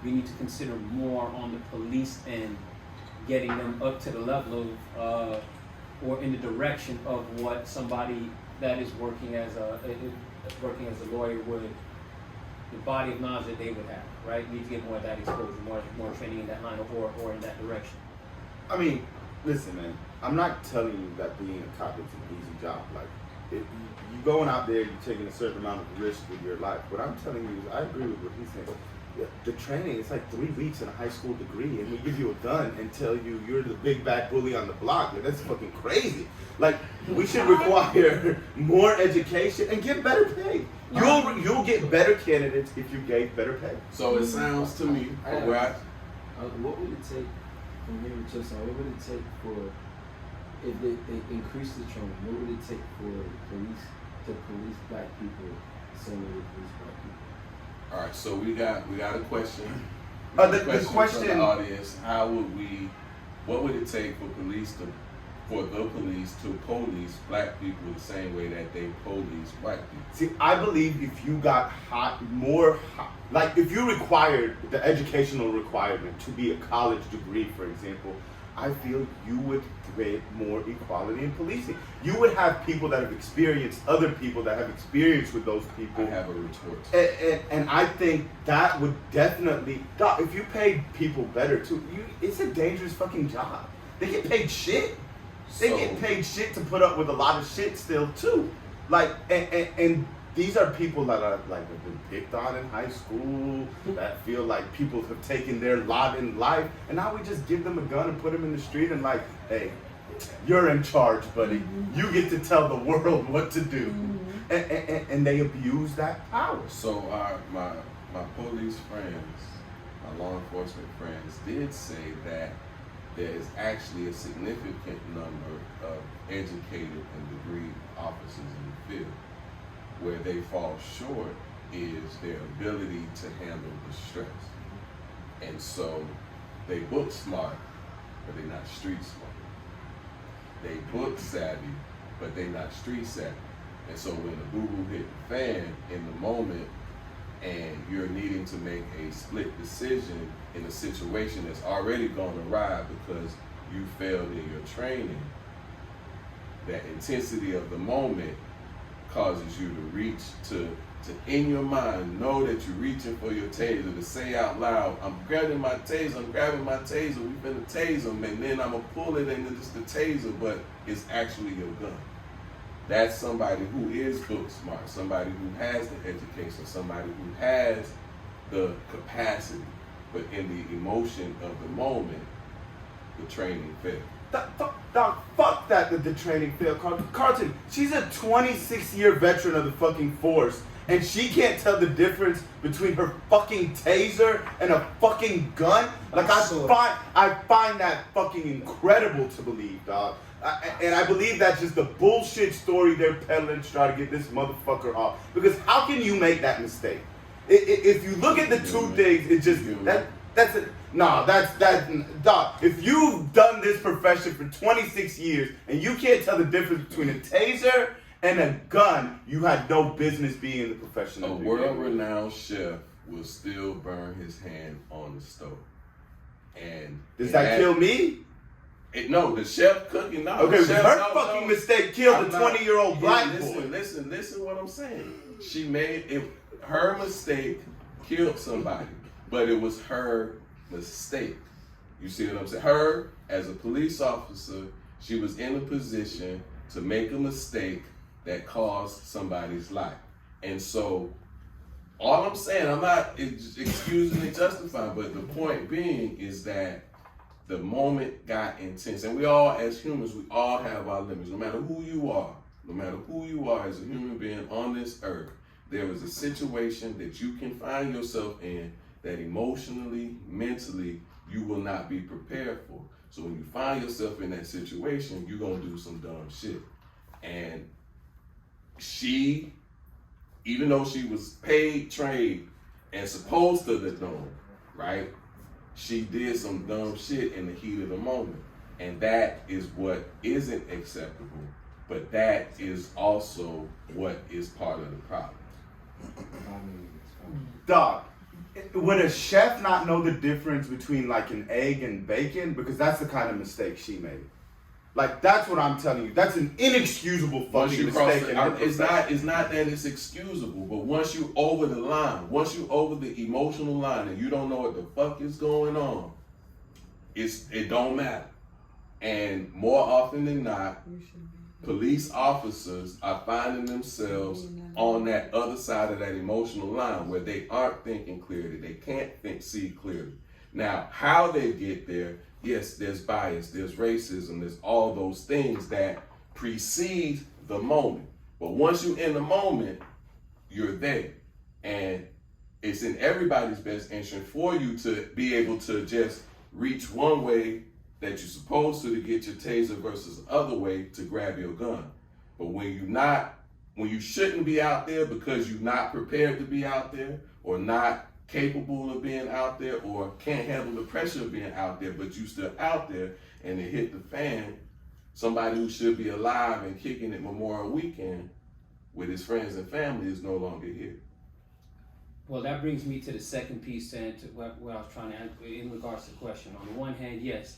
We need to consider more on the police end, getting them up to the level of, or in the direction of what somebody that is working as a lawyer would, the body of knowledge that they would have, right? We need to get more of that exposure, more training in that line or in that direction. I mean, listen, man. I'm not telling you that being a cop is an easy job. Like, if you going out there, you're taking a certain amount of risk with your life. What I'm telling you is, I agree with what he's saying. The training, it's like 3 weeks in a high school degree, and we give you a gun and tell you you're the big bad bully on the block. Like, that's fucking crazy. Like, we should require more education and get better pay. You'll get better candidates if you gave better pay. So it sounds to me, what would it take from here to Chester? What would it take for, if they increase the training, what would it take for police to police black people the same way they police black people? All right, so we got a question. The question from the audience: what would it take for the police to police black people the same way that they police white people? See, I believe if you got like if you required the educational requirement to be a college degree, for example, I feel you would create more equality in policing. You would have people that have experienced other people that have experience with those people. I have a retort. And I think that would definitely, if you paid people better too, it's a dangerous fucking job. They get paid shit. They get paid shit to put up with a lot of shit still too. Like, and these are people that are like have been picked on in high school, that feel like people have taken their lot in life, and now we just give them a gun and put them in the street and like, hey, you're in charge, buddy. You get to tell the world what to do, and they abuse that power. So my police friends, my law enforcement friends, did say that there is actually a significant number of educated and degree officers in the field. Where they fall short is their ability to handle the stress. And so they book smart, but they're not street smart. They book savvy, but they're not street savvy. And so when the boo-boo hit the fan in the moment and you're needing to make a split decision in a situation that's already gone awry because you failed in your training, that intensity of the moment causes you to reach to in your mind know that you're reaching for your taser, to say out loud, I'm grabbing my taser, we finna tase him, and then I'm gonna pull it and it's the taser, but it's actually your gun. That's somebody who is book smart, somebody who has the education, somebody who has the capacity, but in the emotion of the moment, the training failed. Fuck that the training failed, Carlton. She's a 26-year veteran of the fucking force, and she can't tell the difference between her fucking taser and a fucking gun. Like, I find that fucking incredible to believe, dog. And I believe that's just the bullshit story they're peddling to try to get this motherfucker off. Because how can you make that mistake? If you look at the two things, it just that's it. No, that's dog. If you've done this profession for 26 years and you can't tell the difference between a taser and a gun, you had no business being in the profession. A world-renowned chef will still burn his hand on the stove. And does that kill me? No, the chef cooking. No, okay, chef, her fucking mistake killed the 20-year-old black boy. Listen what I'm saying. She made it. Her mistake killed somebody, but it was her mistake. You see what I'm saying? Her, as a police officer, she was in a position to make a mistake that caused somebody's life. And so, all I'm saying, I'm not excusing and justifying, but the point being is that the moment got intense. And we all, as humans, we all have our limits. No matter who you are as a human being on this earth, there is a situation that you can find yourself in that emotionally, mentally, you will not be prepared for. So when you find yourself in that situation, you're gonna do some dumb shit. And she, even though she was paid, trained, and supposed to have known, right? She did some dumb shit in the heat of the moment. And that is what isn't acceptable, but that is also what is part of the problem. Dog, would a chef not know the difference between like an egg and bacon? Because that's the kind of mistake she made. Like, that's what I'm telling you. That's an inexcusable fucking mistake. It's not that it's excusable, but once you over the line, once you over the emotional line and you don't know what the fuck is going on, it don't matter. And more often than not, police officers are finding themselves on that other side of that emotional line where they aren't thinking clearly. They can't see clearly. Now, how they get there, yes, there's bias, there's racism, there's all those things that precede the moment. But once you're in the moment, you're there. And it's in everybody's best interest for you to be able to just reach one way that you're supposed to get your taser versus the other way to grab your gun. But when you shouldn't be out there because you're not prepared to be out there or not capable of being out there or can't handle the pressure of being out there, but you still out there and it hit the fan, somebody who should be alive and kicking it Memorial Weekend with his friends and family is no longer here. Well, that brings me to the second piece and to what I was trying to answer in regards to the question. On the one hand, yes,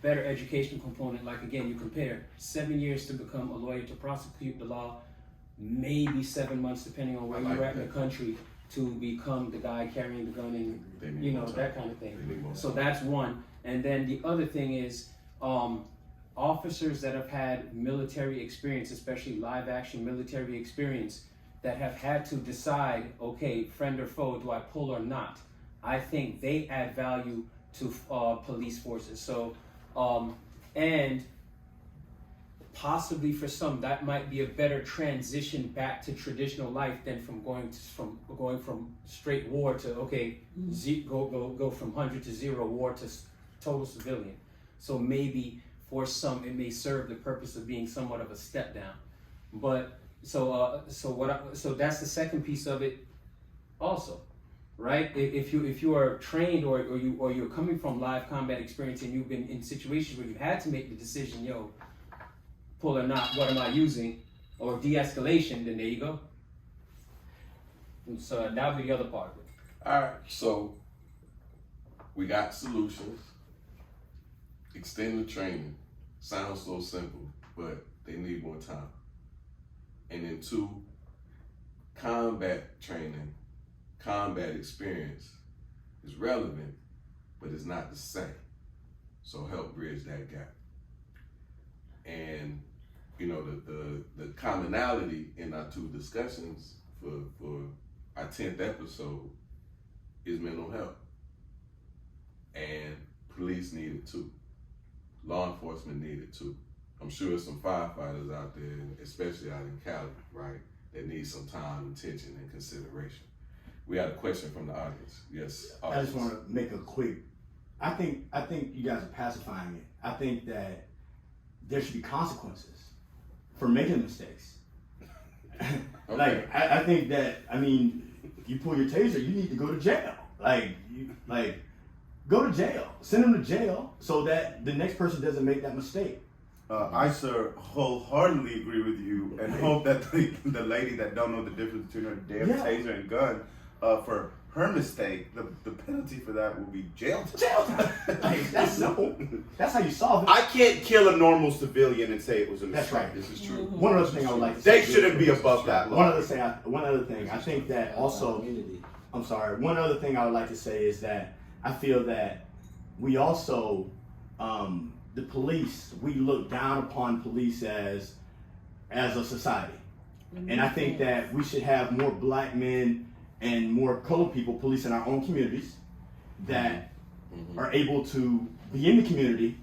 better education component, like again, you compare 7 years to become a lawyer to prosecute the law, maybe 7 months depending on where you're at in the country to become the guy carrying the gun and that kind of thing. So that's one. And then the other thing is officers that have had military experience, especially live action military experience, that have had to decide, okay, friend or foe, do I pull or not? I think they add value to police forces. So, and possibly for some, that might be a better transition back to traditional life than from going from straight war to go from 100 to 0 war to total civilian. So maybe for some it may serve the purpose of being somewhat of a step down. But so that's the second piece of it also, right? If you are trained or you're coming from live combat experience and you've been in situations where you had to make the decision, pull or not, what am I using, or de-escalation, then there you go. And so that would be the other part of it. All right, so we got solutions. Extend the training. Sounds so simple, but they need more time. And then 2, combat training, combat experience is relevant, but it's not the same. So help bridge that gap. And the commonality in our 2 discussions for our 10th episode is mental health. And police need it too. Law enforcement need it too. I'm sure there's some firefighters out there, especially out in Cali, right, that need some time, attention, and consideration. We had a question from the audience. Yes, audience. I just want to make a quick. I think you guys are pacifying it. I think that there should be consequences for making mistakes. Okay. Like I think that you pull your taser, you need to go to jail. Go to jail. Send them to jail so that the next person doesn't make that mistake. I, sir, wholeheartedly agree with you and hope that the lady that don't know the difference between her damn taser and gun for her mistake, the penalty for that will be jail time. Jail time. Like, that's simple. That's how you solve it. I can't kill a normal civilian and say it was a mistake. That's right. This is true. One other thing I would like to They say. shouldn't be above that law. One other thing. I think that also. I'm sorry. One other thing I would like to say is that I feel that we also, the police, we look down upon police as a society, and I think that we should have more black men and more colored people police in our own communities that are able to be in the community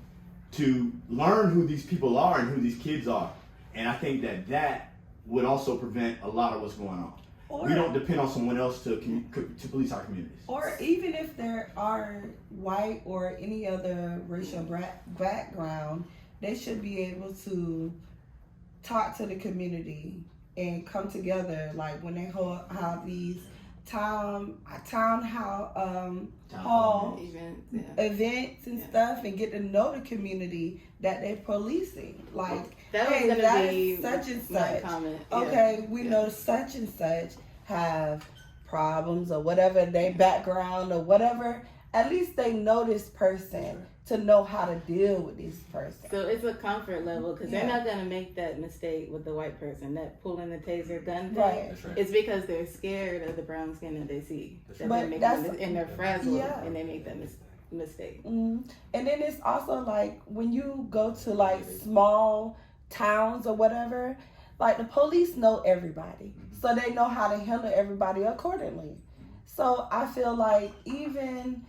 to learn who these people are and who these kids are. And I think that would also prevent a lot of what's going on. We don't depend on someone else to police our communities. Or even if there are white or any other racial background, they should be able to talk to the community and come together. Like when they have these town hall events and stuff, and get to know the community that they're policing. Like, that was hey, gonna that's be such and my such. comment. Okay, we know such and such have problems or whatever, their background or whatever. At least they know this person to know how to deal with this person. So it's a comfort level, because they're not going to make that mistake with the white person, that pulling the taser gun thing. Right. It's because they're scared of the brown skin that they see. That But they make that's- and they're frazzled, Yeah. and they make that mistake. And then it's also like when you go to like small towns or whatever, like the police know everybody, so they know how to handle everybody accordingly. So I feel like even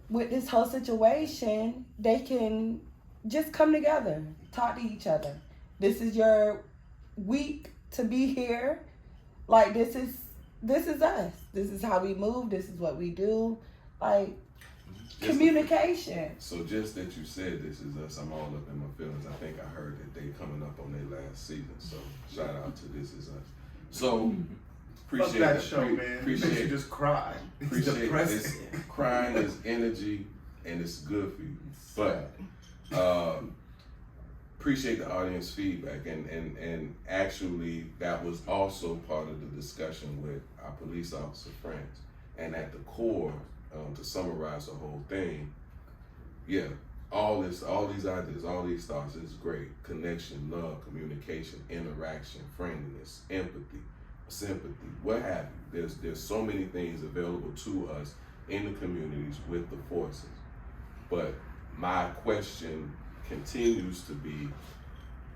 with this whole situation, they can just come together, talk to each other. This is your week to be here. Like this is us. This is how we move. This is what we do. Like communication. So just that you said this is us, I'm all up in my feelings. I think I heard that they coming up on their last season. So shout out to This Is Us. So appreciate Fuck that it. show, man. Makes Appreciate you just cry. It's Appreciate depressing. this. Crying is energy, and it's good for you. But appreciate the audience feedback, and actually that was also part of the discussion with our police officer friends. And at the core, to summarize the whole thing, all these ideas, all these thoughts is great. Connection, love, communication, interaction, friendliness, empathy, sympathy, what have you. There's so many things available to us in the communities with the forces. But my question continues to be,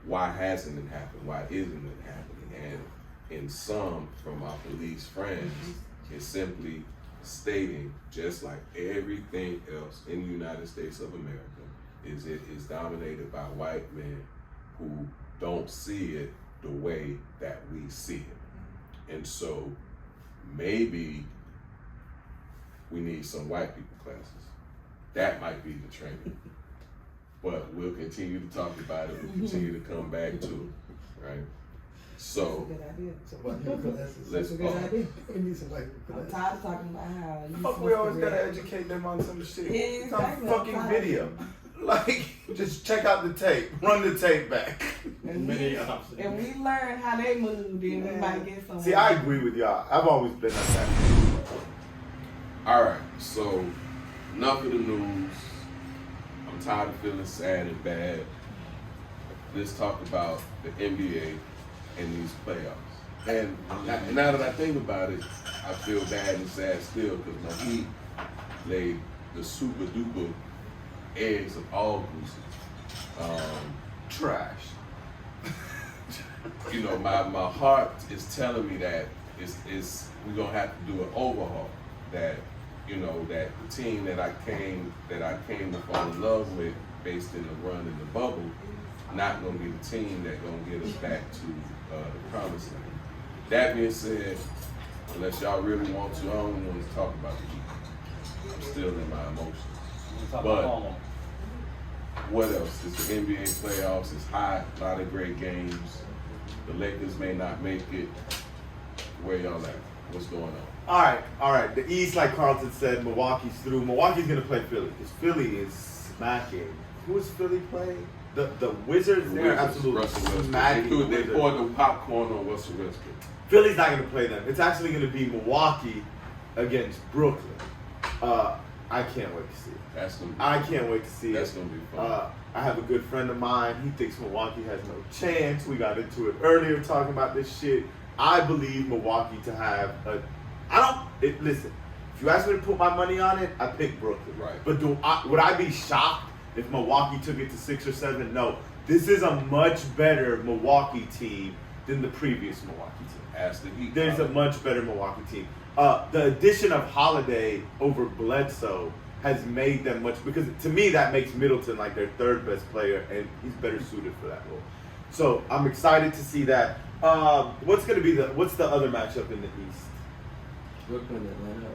why hasn't it happened? Why isn't it happening? And in some from our police friends, it's simply stating, just like everything else in the United States of America, it is dominated by white men who don't see it the way that we see it. And so maybe we need some white people classes. That might be the training. But we'll continue to talk about it. We'll continue to come back to it, right? So, let's I'm tired of talking about how you Fuck, we always gotta educate them on some shit. It's on fucking video. Like, just check out the tape. Run the tape back. And we learn how they move, then we might get somewhere. See, I agree with y'all. I've always been like that. all right, so enough of the news. I'm tired of feeling sad and bad. Let's talk about the NBA and these playoffs. And now that I think about it, I feel bad and sad still, because my Heat laid the super duper eggs of all gooses. Trash. You know, my heart is telling me that we're gonna have to do an overhaul. That, you know, that the team that I came to fall in love with, based in the run in the bubble, not gonna be the team that gonna get us back to the promised land. That being said, unless y'all really want to, I don't want to talk about the Heat. I'm still in my emotions. But what else? It's the NBA playoffs. It's hot. A lot of great games. The Lakers may not make it. Where y'all at? What's going on? All right. The East, like Carlton said, Milwaukee's through. Milwaukee's gonna play Philly, because Philly is smacking. Who is Philly playing? The Wizards, they're absolutely smacking the They Wizards. poured the popcorn on Russell Westbrook. Philly's not going to play them. It's actually going to be Milwaukee against Brooklyn. I can't wait to see it. That's gonna be I can't wait to see That's it. gonna be fun. I have a good friend of mine. He thinks Milwaukee has no chance. We got into it earlier talking about this shit. I believe Milwaukee to have a. Listen, if you ask me to put my money on it, I pick Brooklyn. Right. But would I be shocked if Milwaukee took it to 6 or 7? No. This is a much better Milwaukee team than the previous Milwaukee team. Ask the Heat. There's a much better Milwaukee team. The addition of Holiday over Bledsoe has made them much, because to me that makes Middleton like their third best player, and he's better suited for that role. So I'm excited to see that. What's the other matchup in the East? Brooklyn, Atlanta.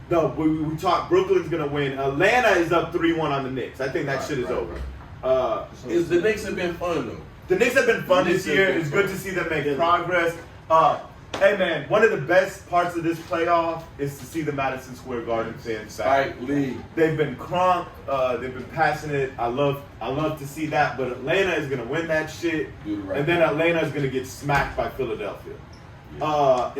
No, we talked. Brooklyn's gonna win. Atlanta is up 3-1 on the Knicks. I think that shit is over. The Knicks have been fun though. The Knicks have been fun this year. It's good to see them make progress. Hey man, one of the best parts of this playoff is to see the Madison Square Garden fans back. Spike Lee. They've been crunk. They've been passionate. I love to see that. But Atlanta is gonna win that shit, and then Atlanta is gonna get smacked by Philadelphia. In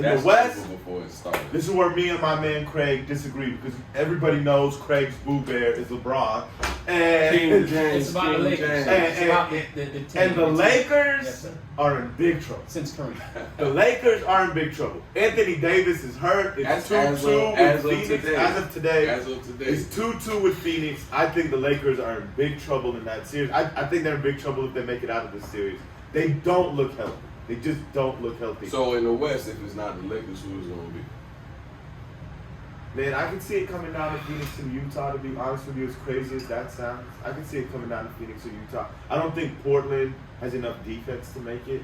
the West, before it started. this is where me and my man Craig disagree, because everybody knows Craig's boo bear is LeBron, and King James, It's about the Lakers. James. It's about the team. and the Lakers Yes, sir. are in big trouble. Since Kareem. The Lakers are in big trouble. Anthony Davis is hurt. It's As of 2-2 today. with Phoenix. As of today. As of today. It's 2-2 with Phoenix. I think the Lakers are in big trouble in that series. I think they're in big trouble if they make it out of this series. They don't look healthy. They just don't look healthy. So in the West, if it's not the Lakers, who is going to be? Man, I can see it coming down to Phoenix and Utah, to be honest with you, as crazy as that sounds. I can see it coming down to Phoenix and Utah. I don't think Portland has enough defense to make it.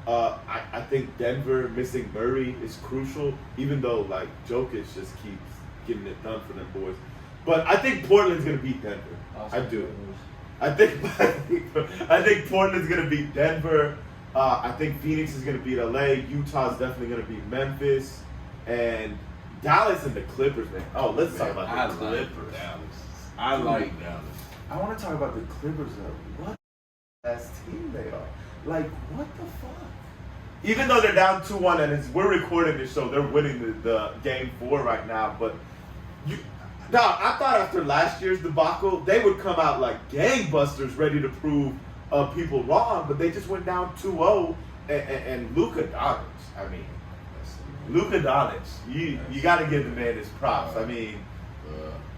I think Denver missing Murray is crucial, even though like Jokic just keeps getting it done for them boys. But I think Portland's gonna beat Denver. I do. I think Portland's gonna beat Denver. I think Phoenix is gonna beat LA. Utah's definitely gonna beat Memphis, and Dallas and the Clippers, man. Oh, let's talk about the Clippers. I like Dallas. I want to talk about the Clippers though. What best team they are. Like, what the fuck? Even though they're down 2-1 and we're recording this show, they're winning the game 4 right now. But I thought after last year's debacle, they would come out like gangbusters, ready to prove people wrong. But they just went down 2-0, and Luka Doncic. I mean, Luka Doncic. You got to give the man his props. I mean,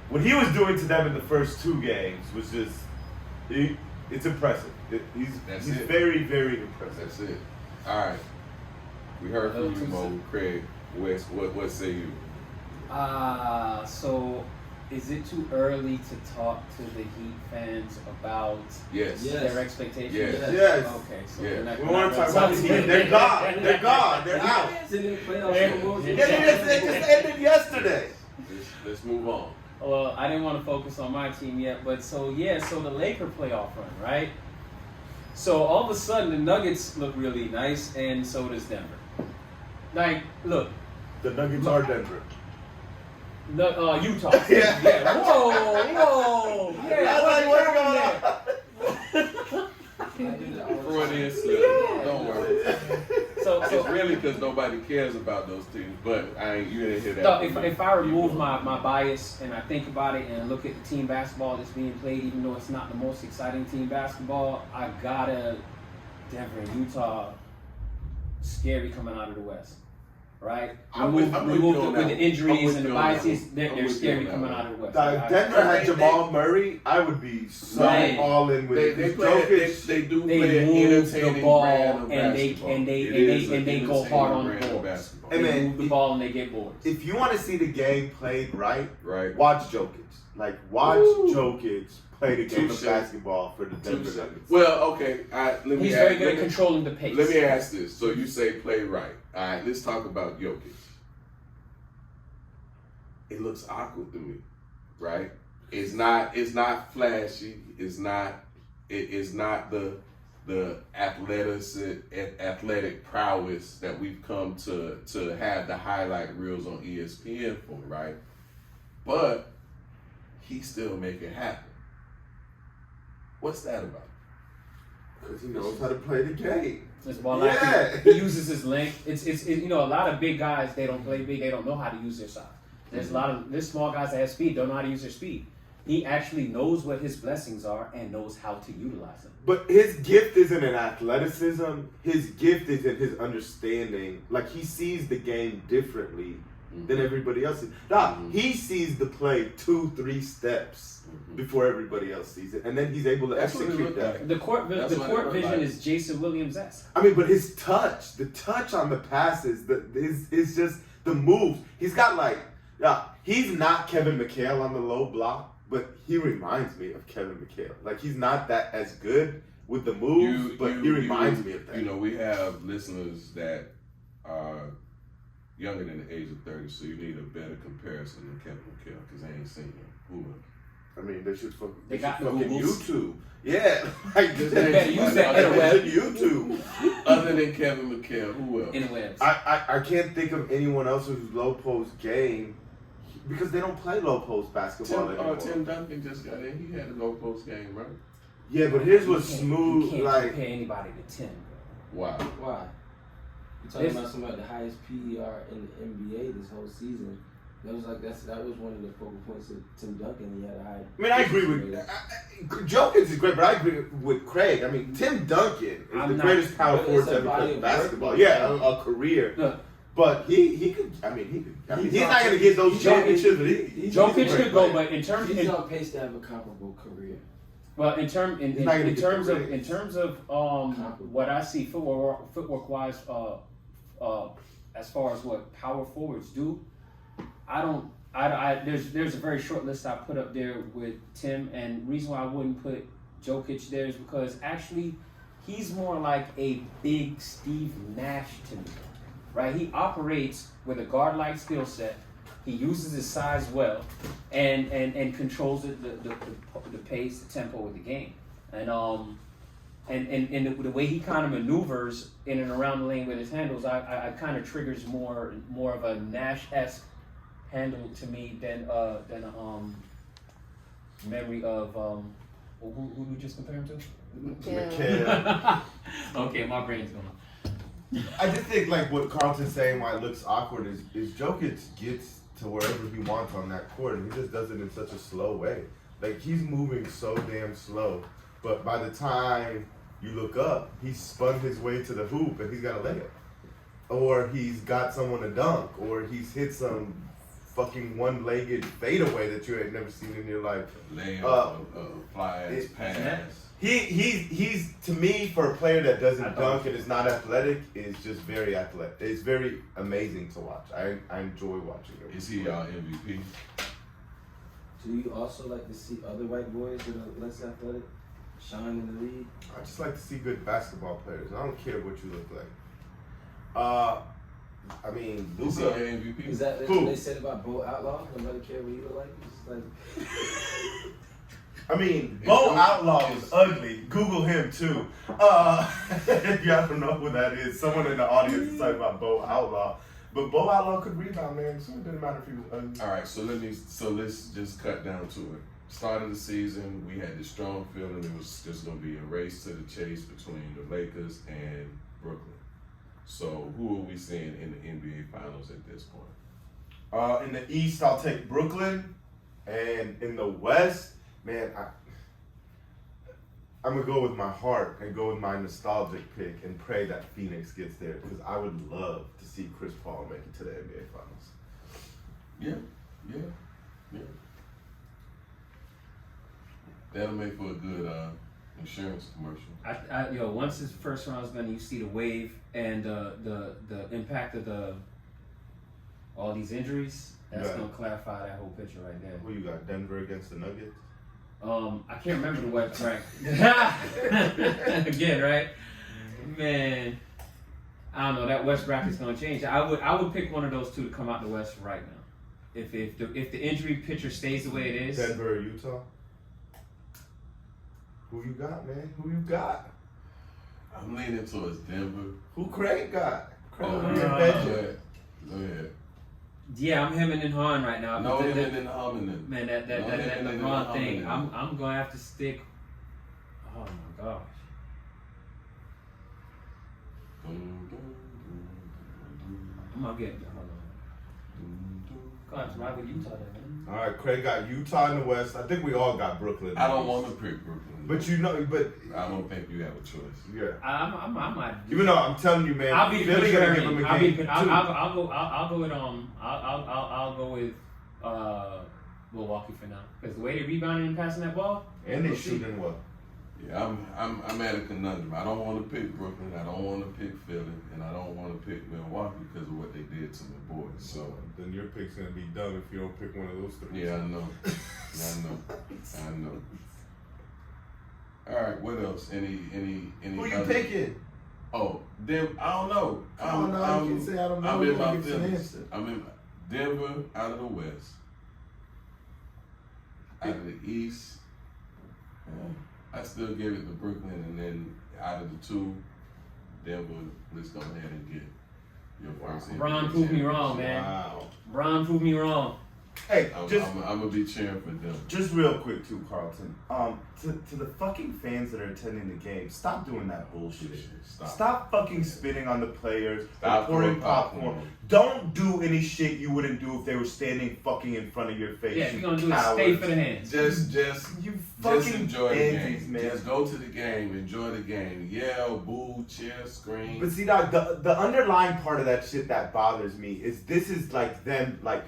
what he was doing to them in the first 2 games was just, it's impressive. He's very, very impressive. That's it. All right. We heard from you, Mo. Craig, West, what say you? So is it too early to talk to the Heat fans about their expectations? Yes. Okay, so we want to talk about the Heat. They're gone. They're gone. They're out. It just ended yesterday. Let's move on. Well, I didn't want to focus on my team yet, but so the Laker playoff run, right? So all of a sudden the Nuggets look really nice, and so does Denver. Like, look. The Nuggets are Denver. Utah. Yeah. Whoa. Yeah. What's going on? Freudian slip. Don't worry. So it's really because nobody cares about those teams, but you didn't hear that. No, if I remove my bias and I think about it and look at the team basketball that's being played, even though it's not the most exciting team basketball, I gotta Denver and Utah scary coming out of the West. Right? With the injuries and the biases, they're scary coming out of the West. If Denver had Jamal Murray, I would be so all in with it. They move the ball and they go hard on the boards. They move the ball and they get boards. If you want to see the game played right, watch Jokic. Like, watch Jokic play the game of basketball for the Denver Nuggets. Well, okay. He's very good at controlling the pace. Let me ask this. So you say play right. All right, let's talk about Jokic. It looks awkward to me, right? It's not flashy. It's not the athletic prowess that we've come to have the highlight reels on ESPN for, right? But he still make it happen. What's that about? Because he knows how to play the game. It's more like he uses his length. It's you know, a lot of big guys, they don't play big. They don't know how to use their size. There's there's small guys that have speed, don't know how to use their speed. He actually knows what his blessings are and knows how to utilize them. But his gift isn't in athleticism. His gift is in his understanding. Like, he sees the game differently than everybody else. He sees the play 2-3 steps before everybody else sees it, and then he's able to execute that. The court vision is Jason Williams-esque. I mean, but his touch, the touch on the passes, is just the moves. He's got like, he's not Kevin McHale on the low block, but he reminds me of Kevin McHale. Like, he's not that as good with the moves, but he reminds me of that. You know, we have listeners that are younger than the age of 30, so you need a better comparison than Kevin McHale, because they ain't seen him. Who else? I mean, they should fucking Googles. YouTube. Yeah, like they better use that interweb. YouTube. Other than Kevin McHale, who else? Interwebs. I can't think of anyone else who's low post game because they don't play low post basketball anymore. Tim Duncan just got in. He had a low post game, right? Yeah, but his was smooth. You can't like compare anybody to Tim. Wow. Why? You're talking about somebody the highest PER in the NBA this whole season. That was one of the focal points of Tim Duncan. He had a high. I mean, I agree with Jokic is great, but I agree with Craig. I mean, Tim Duncan is the greatest power forward to ever play basketball. Yeah, a career. Look, but he could. I mean, he's not going to get those championships. Jokic could go, but in terms he's on pace to have a comparable career. Well, in terms of what I see footwork wise, as far as what power forwards do, there's a very short list I put up there with Tim, and the reason why I wouldn't put Jokic there is because actually he's more like a big Steve Nash to me, right? He operates with a guard-like skill set. He uses his size well, and controls the pace, the tempo of the game, and the way he kind of maneuvers in and around the lane with his handles, I kind of triggers more of a Nash-esque handle to me than memory of who you just compare him to? McHale. Okay, my brain's going. I just think like what Carlton's saying why it looks awkward is Jokic gets to wherever he wants on that court, and he just does it in such a slow way. Like, he's moving so damn slow, but by the time you look up, he's spun his way to the hoop and he's got a layup, or he's got someone to dunk, or he's hit some fucking one-legged fadeaway that you ain't never seen in your life. Layup, fly-ass pass. He's to me, for a player that doesn't dunk and is not athletic, is just very athletic. It's very amazing to watch. I enjoy watching him. Is he our MVP? Do you also like to see other white boys that are less athletic shine in the league? I just like to see good basketball players. I don't care what you look like. I mean, Is he our MVP? Is that what they said about Bo Outlaw? Nobody care what he look like? It's like. I mean, Bo Outlaw is ugly. Google him too. If y'all don't know who that is, someone in the audience is talking about Bo Outlaw. But Bo Outlaw could rebound, man. So it didn't matter if he was ugly. All right, so let's just cut down to it. Start of the season, we had this strong feeling it was just going to be a race to the chase between the Lakers and Brooklyn. So who are we seeing in the NBA Finals at this point? In the East, I'll take Brooklyn, and in the West, man, I'm gonna go with my heart and go with my nostalgic pick and pray that Phoenix gets there, because I would love to see Chris Paul make it to the NBA Finals. Yeah. That'll make for a good insurance commercial. Once this first round is done, you see the wave and the impact of all these injuries. That's gonna clarify that whole picture right there. Who you got? Denver against the Nuggets? I can't remember the West rank. Again, right? Man, I don't know. That West bracket's gonna change. I would pick one of those two to come out the West right now. If the injury picture stays the way it is. Denver or Utah? Who you got, man? Who you got? I'm leaning towards Denver. Who Craig got? Craig Go ahead. Yeah, I'm hemming and hawing right now. No hemming and hawing. Man, that LeBron thing. I'm gonna have to stick. Oh my gosh. I'm gonna get hold on. God, why would Utah there, man? All right, Craig got Utah in the West. I think we all got Brooklyn. I don't want to pick Brooklyn. But you know, I don't think you have a choice. Yeah. I might. Even though I'm telling you, man, I'll be the Philly gonna give him a game too. I'll go with Milwaukee for now because the way they rebounding and passing that ball, And they shooting well. Yeah, I'm at a conundrum. I don't want to pick Brooklyn. I don't want to pick Philly, and I don't want to pick Milwaukee because of what they did to my boys. So then your pick's gonna be dumb if you don't pick one of those three. yeah, I know. I know. All right, what else? Any? Who you other? picking? Oh, I don't know. I don't know. You can say I don't know. I'm in You my don't get an feelings. answer. I'm in Denver out of the West, out of the East. I still give it to Brooklyn, and then out of the two, Denver. Let's go ahead and get your first. Bron proved me wrong, man. Wow. Bron proved me wrong. Hey, I'm just gonna be cheering for them. Just real quick too, Carlton. To the fucking fans that are attending the game, stop doing that bullshit. Stop fucking spitting on the players. Stop pouring throwing popcorn. popcorn. Don't do any shit you wouldn't do if they were standing fucking in front of your face. Yeah, if you you're gonna do it, cowards. stay for the hands. Just fucking enjoy the pansies, game. man. Just go to the game, enjoy the game. Yell, boo, cheer, scream. But see, dog, the underlying part of that shit that bothers me is this is like them, like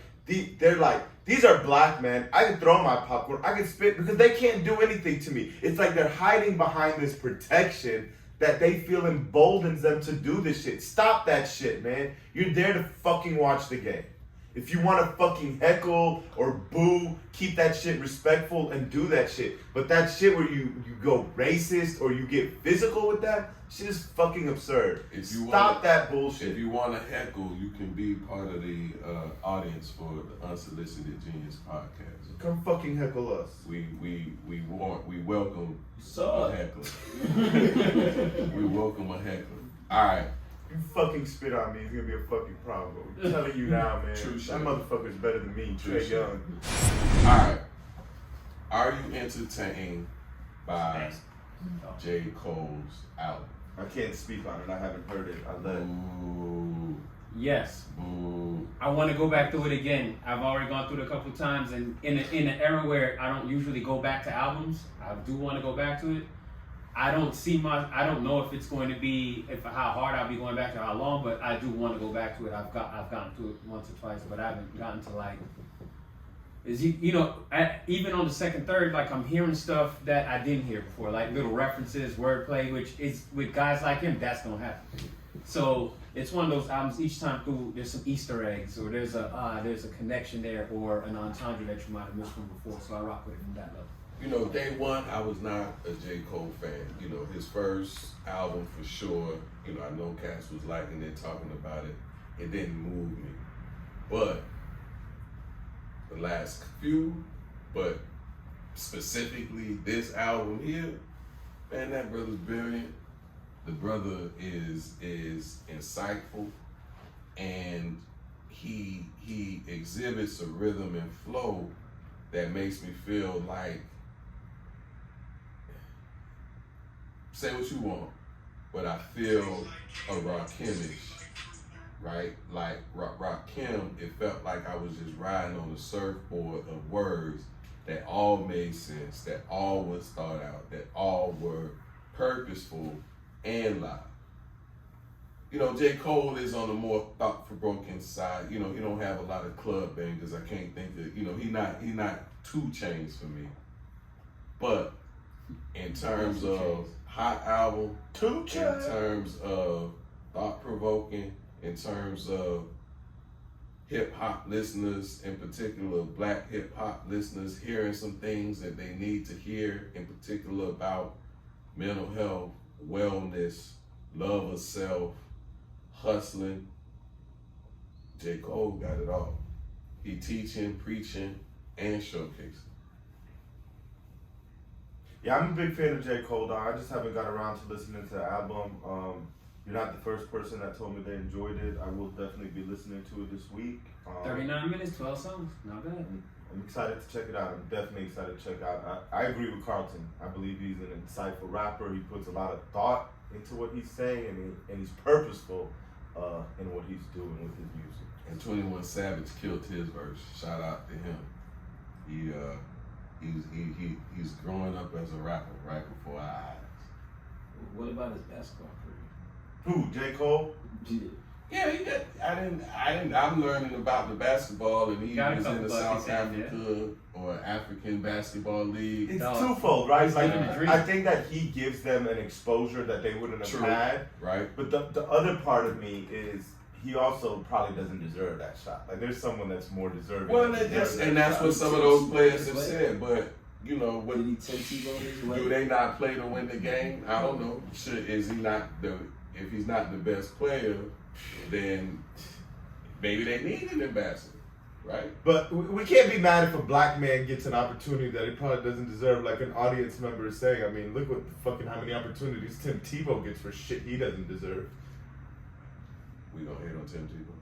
they're like, these are black men. I can throw my popcorn. I can spit because they can't do anything to me. It's like they're hiding behind this protection that they feel emboldens them to do this shit. Stop that shit, man. You're there to fucking watch the game. If you want to fucking heckle or boo, keep that shit respectful and do that shit. But that shit where you go racist or you get physical with them, shit is fucking absurd. Stop that bullshit. If you want to heckle, you can be part of the audience for the Unsolicited Genius podcast. Come fucking heckle us. We welcome So? a heckler. We welcome a heckler. All right. You fucking spit on me, it's gonna be a fucking problem. I'm telling you now, man. True that shit. motherfucker's better than me, True Trae shit. Young. All right. Are you entertained by J. Cole's album? I can't speak on it. I haven't heard it. I let it. Ooh. Yes. Ooh. I want to go back through it again. I've already gone through it a couple of times, and in an era where I don't usually go back to albums, I do want to go back to it. I don't know if it's going to be how hard I'll be going back to, how long, but I do want to go back to it. I've gotten to it once or twice, but I haven't gotten to even on the second, third, like I'm hearing stuff that I didn't hear before, like little references, wordplay, which is with guys like him, that's gonna happen. So it's one of those albums. Each time through, there's some Easter eggs, or there's a connection there, or an entendre that you might have missed from before. So I rock with it from that level. You know, day one, I was not a J. Cole fan. You know, his first album for sure, you know, I know Cass was liking it, talking about it. It didn't move me. But the last few, but specifically this album here, man, that brother's brilliant. The brother is insightful, and he exhibits a rhythm and flow that makes me feel like, say what you want, but I feel a Rakim-ish, right? Like Rakim, it felt like I was just riding on a surfboard of words that all made sense, that all was thought out, that all were purposeful and loud. You know, J. Cole is on the more thought-provoking side. You know, he don't have a lot of club bangers. I can't think of, you know, he not 2 Chainz for me. But in terms of hot album, 2 in Chainz, terms of thought-provoking, in terms of hip-hop listeners, in particular black hip-hop listeners, hearing some things that they need to hear, in particular about mental health, wellness, love of self, hustling. J. Cole got it all. He teaching, preaching, and showcasing. Yeah, I'm a big fan of J. Cole, dog. I just haven't got around to listening to the album. You're not the first person that told me they enjoyed it. I will definitely be listening to it this week. 39 minutes, 12 songs, not bad. I'm excited to check it out. I'm definitely excited to check it out. I agree with Carlton. I believe he's an insightful rapper. He puts a lot of thought into what he's saying, and he's purposeful. in what he's doing with his music. And 21 Savage killed his verse. Shout out to him. He's growing up as a rapper right before our eyes. What about his basketball career? Who? J. Cole? Yeah, I'm learning about the basketball, and he was in the South Africa or African Basketball League. It's twofold, right? Like, dream. I think that he gives them an exposure that they wouldn't have had. Right. But the other part of me is he also probably doesn't deserve that shot. Like, there's someone that's more deserving. Well, that's what some of those players have said. But you know, what Did he take T-Bone his way? do they not play to win the game? I don't know. Is he not if he's not the best player, then maybe they need an ambassador, right? But we can't be mad if a black man gets an opportunity that he probably doesn't deserve, like an audience member is saying. I mean, look what how many opportunities Tim Tebow gets for shit he doesn't deserve. We gonna hate on Tim Tebow.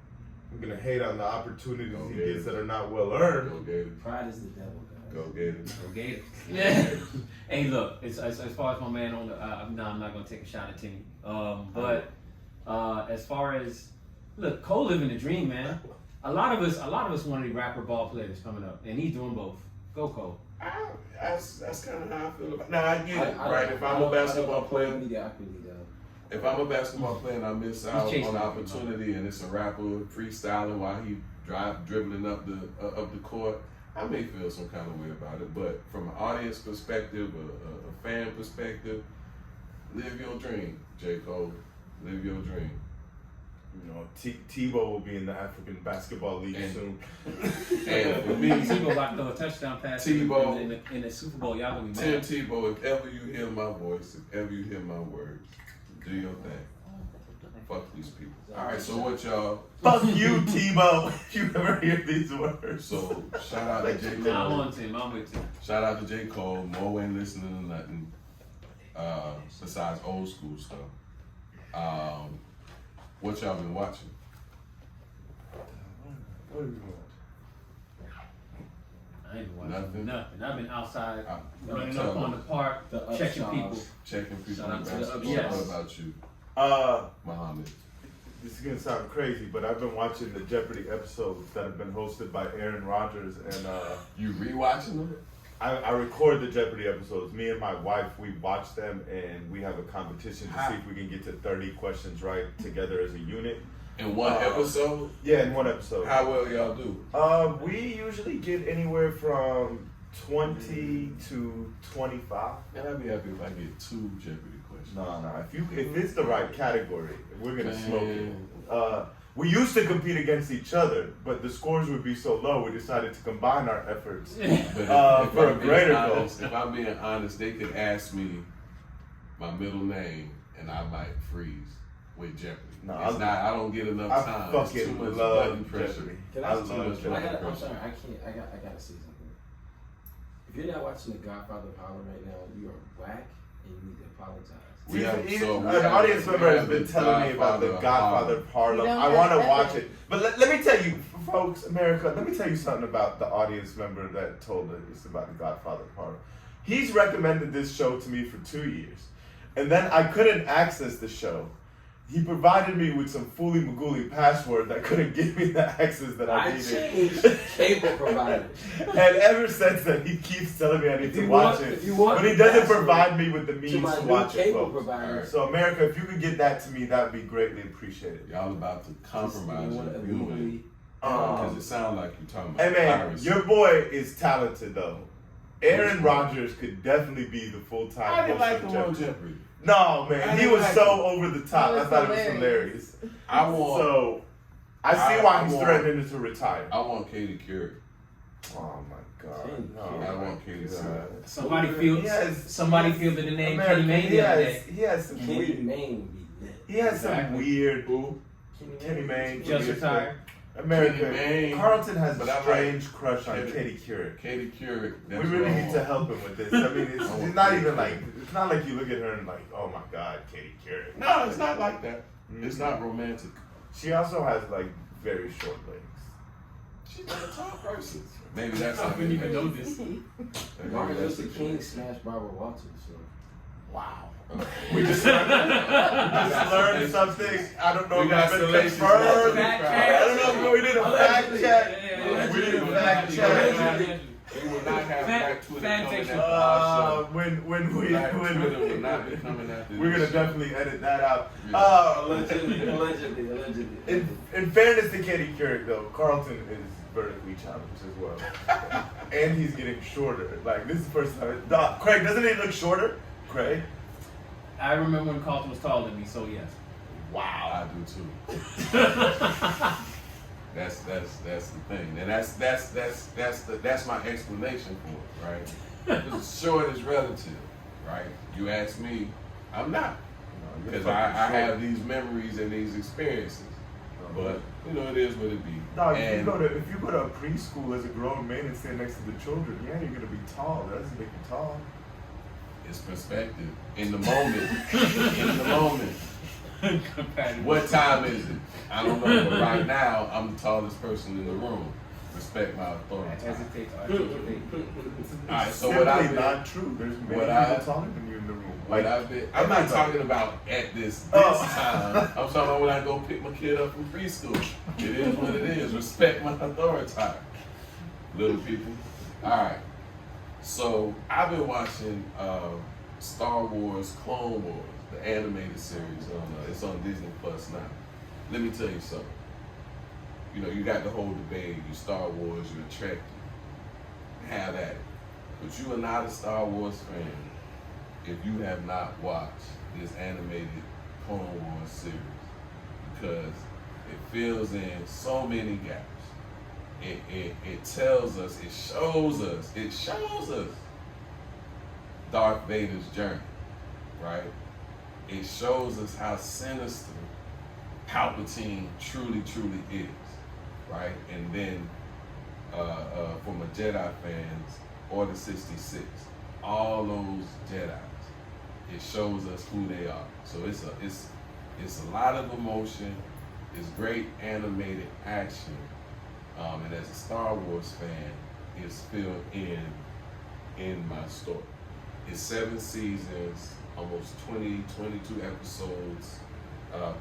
We're gonna hate on the opportunities he gets that are not well earned. Go Gators. Pride is the devil, guys. Go Gators. Go Gators. Yeah. Hey, look, as far as my man on the, no, I'm not gonna take a shot at Timmy. But as far as, look, Cole living the dream, man. A lot of us want to be rapper ball players coming up, and he's doing both. Go Cole. That's kind of how I feel about. Now I get it, right? If I'm a basketball player, if I'm a basketball player and I miss out on the opportunity, and it's a rapper freestyling while he dribbling up the court, I may feel some kind of way about it. But from an audience perspective, a fan perspective, live your dream, J. Cole. Live your dream. You know, Tebow will be in the African Basketball League soon. And for me, Tebow about to throw a touchdown pass Tebow in the Super Bowl. Y'all gonna be Tim mad. Tebow, if ever you hear my voice, if ever you hear my words, do your thing. Fuck these people. All right, so what y'all? Fuck you, Tebow. If you ever hear these words. So shout out to J. Cole. I'm on Tim. I'm with Tim. Shout out to J. Cole. Mo ain't listening to nothing besides old school stuff. What y'all been watching? What have you watched? I ain't been watching nothing. I've been outside running tell up on me. the park, checking people. Checking people. Shout out to the basketball. yes. What about you, Muhammad? This is gonna sound crazy, but I've been watching the Jeopardy episodes that have been hosted by Aaron Rodgers, and You rewatching them? I record the Jeopardy episodes. Me and my wife, we watch them, and we have a competition to see if we can get to 30 questions right together as a unit. In one episode? Yeah, in one episode. How well y'all do? We usually get anywhere from 20 to 25. Man, I'd be happy if I get 2 Jeopardy questions. No. If it's the right category, we're gonna smoke it. We used to compete against each other, but the scores would be so low, we decided to combine our efforts for a greater goal. If I'm being honest, they could ask me my middle name, and I might freeze with Jeopardy. No, I don't get enough time. I fucking it's too much love button pressure. Jeopardy. I love Jeopardy. I'm sorry, I gotta say something. If you're not watching The Godfather of Harlem right now, you are whack and you need to apologize. An audience member has been telling me about The Godfather of Harlem. I want to watch it. But let me tell you, folks, America, let me tell you something about the audience member that told us about The Godfather of Harlem. He's recommended this show to me for 2 years. And then I couldn't access the show. He provided me with some Fooly Magooly password that couldn't give me the access that I needed. changed cable provider. And ever since then, he keeps telling me I need to watch it. But he doesn't provide me with the means to watch it, folks. Provider. So America, if you could get that to me, that would be greatly appreciated. Y'all about to compromise your viewing. Um, Because it sounds like you're talking about Hey man, piracy. your boy is talented though. Aaron Rodgers could definitely be the full-time I didn't host like of the one Jeopardy. Jeopardy. No man, I he didn't was like so it. over the top. It I was thought it was hilarious. hilarious. I want. So I see why he's threatening to retire. I want Katie Couric. Oh my god. Katie I want Katie Couric. Somebody He fielded the name America, Kenny Mayne he the other has, day. he has some Kenny weird. Mayne would be lit. He has some Exactly. weird. Who? Kenny Mayne. Just retired. America. Kenny Mayne. Carlton has But a I like strange crush on Katie- Katie Couric. Katie Couric. We really need to help him with this. I mean, it's not even like, it's not like you look at her and like, oh my god, Katie Couric. No, it's not like that. It's not romantic. She also has like very short legs. She's not a tall person. Maybe that's I how didn't even know this. Martin Luther King smashed Barbara Walters. So. Wow. We just learned something. I don't know We if got it's been salacious confirmed. reference. I don't know if we did a fact check. We did a fact check. We will not have Black Twitter coming Fanfiction. after our show. When Black Twitter will not be coming after we're gonna this show. definitely edit that out. Allegedly. In fairness to Katie Couric though, Carlton is vertically challenged as well, and he's getting shorter. Like this is the first time. Craig, doesn't he look shorter? Craig. I remember when Carlton was taller than me, so yes. Wow, I do too. That's the thing, and that's my explanation for it, right? Because short is relative, right? You ask me, I'm not, because I have these memories and these experiences, but you know it is what it be. No, if you go to a preschool as a grown man and stand next to the children, yeah, you're gonna be tall. That doesn't make you tall. It's perspective. In the moment. What time is it? I don't know, but right now, I'm the tallest person in the room. Respect my authority. I hesitate to articulate. Alright, so Simply what I've been, not true. There's many people taller than you in the room. I'm not talking about at this time. I'm talking about when I go pick my kid up from preschool. It is what it is. Respect my authority. Little people. Alright. So I've been watching Star Wars Clone Wars, the animated series. It's on Disney Plus now. Let me tell you something. You know, you got the whole debate. You Star Wars, you're Trekkie. Have at it. But you are not a Star Wars fan if you have not watched this animated Clone Wars series, because it fills in so many gaps. It tells us, it shows us Darth Vader's journey, right? It shows us how sinister Palpatine truly is, right? And then for my Jedi fans, Order 66, all those Jedis, it shows us who they are. So it's a lot of emotion, it's great animated action. And as a Star Wars fan, it's filled in my story. It's 7 seasons, almost 22 episodes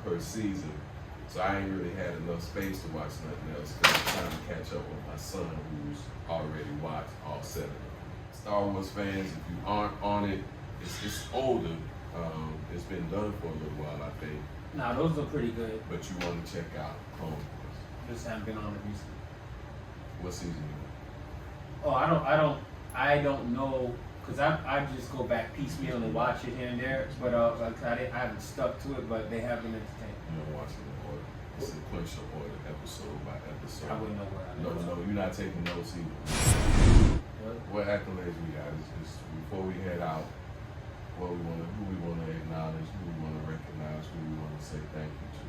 per season. So I ain't really had enough space to watch nothing else because I'm trying to catch up with my son who's already watched all 7 of them. Star Wars fans, if you aren't on it, it's older. It's been done for a little while, I think. Nah, those are pretty good. But you want to check out Clone Wars. Just haven't been on it recently. What season you Oh, I don't know, cause I just go back piecemeal and watch it here and there. But like I haven't stuck to it, but they have been entertaining. You don't watch it in order. It's sequential order, episode by episode. I wouldn't know where I No, you're not taking notes either. What accolades we got? Is before we head out, who we wanna acknowledge, who we wanna recognize, who we wanna say thank you to.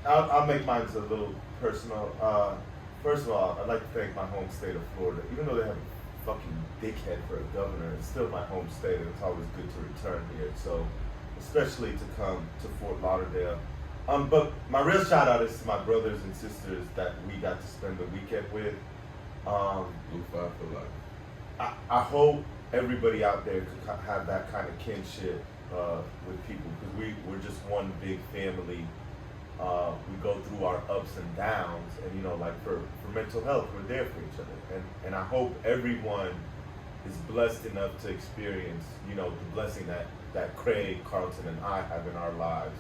I'll make mine a little personal. First of all, I'd like to thank my home state of Florida. Even though they have a fucking dickhead for a governor, it's still my home state, and it's always good to return here. So, especially to come to Fort Lauderdale. But my real shout out is to my brothers and sisters that we got to spend the weekend with. I hope everybody out there could have that kind of kinship with people, because we're just one big family. We go through our ups and downs, and like for mental health, we're there for each other. And I hope everyone is blessed enough to experience, the blessing that Craig, Carlton, and I have in our lives,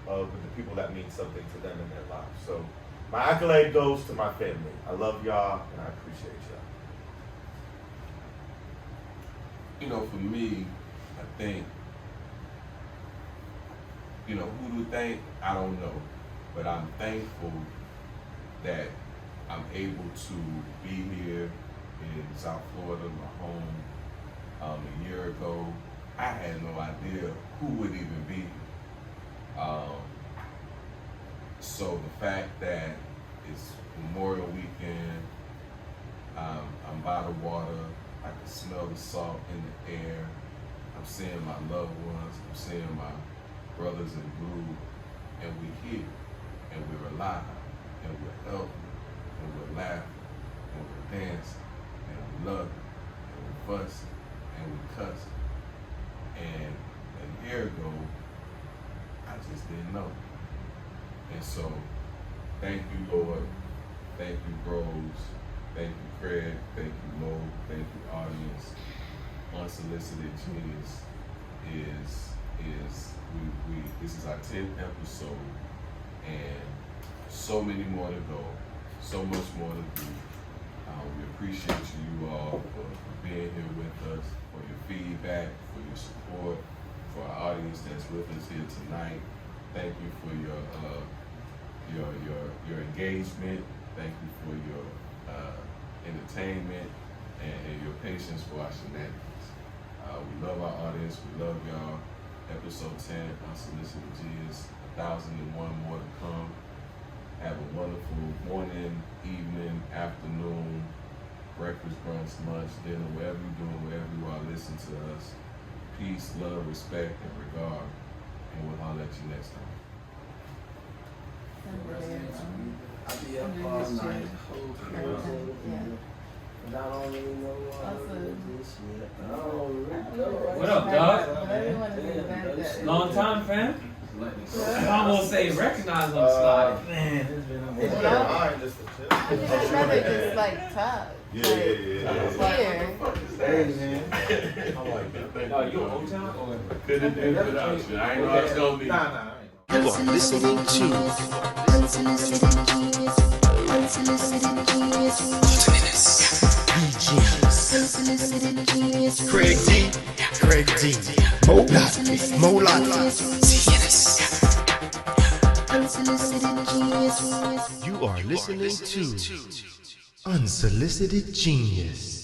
with the people that mean something to them in their lives. So my accolade goes to my family. I love y'all, and I appreciate y'all. For me, I think, who to thank, I don't know. But I'm thankful that I'm able to be here in South Florida, my home. A year ago, I had no idea who would even be here. So the fact that it's Memorial Weekend, I'm by the water, I can smell the salt in the air, I'm seeing my loved ones, I'm seeing my brothers in blue, and we're here. And we're alive, and we're healthy, and we're laughing, and we're dancing, and we're loving, and we're fussing, and we cussed. And a year ago, I just didn't know. And so, thank you, Lord. Thank you, Bros. Thank you, Craig. Thank you, Mo. Thank you, audience. Unsolicited Genius is this is our 10th episode, and so many more to go, so much more to do. We appreciate you all for being here with us, for your feedback, for your support, for our audience that's with us here tonight. Thank you for your engagement. Thank you for your entertainment and your patience for our shenanigans. We love our audience. We love y'all. Episode 10, Unsolicited Genius, 1001 more to come. Have a wonderful morning, evening, afternoon, breakfast, brunch, lunch, dinner, wherever you're doing, wherever you are, listen to us. Peace, love, respect, and regard. And we'll holler at you next time. I'll be up all night. And I don't even know this yet. I don't really know. What up, dog? Long time, fam. I almost say recognize on the slide. Man, it's been a minute. I think I'd rather just like talk. Yeah. Here. Hey, man. I like that. Oh, you on Old-Town? Or? Couldn't do it without you. I ain't know I was gonna be. Nah. You are listening to Unsolicited Genius. Unsolicited Genius. Unsolicited Genius. Craig D, Molat, Unsolicited Genius. You are listening to Unsolicited Genius.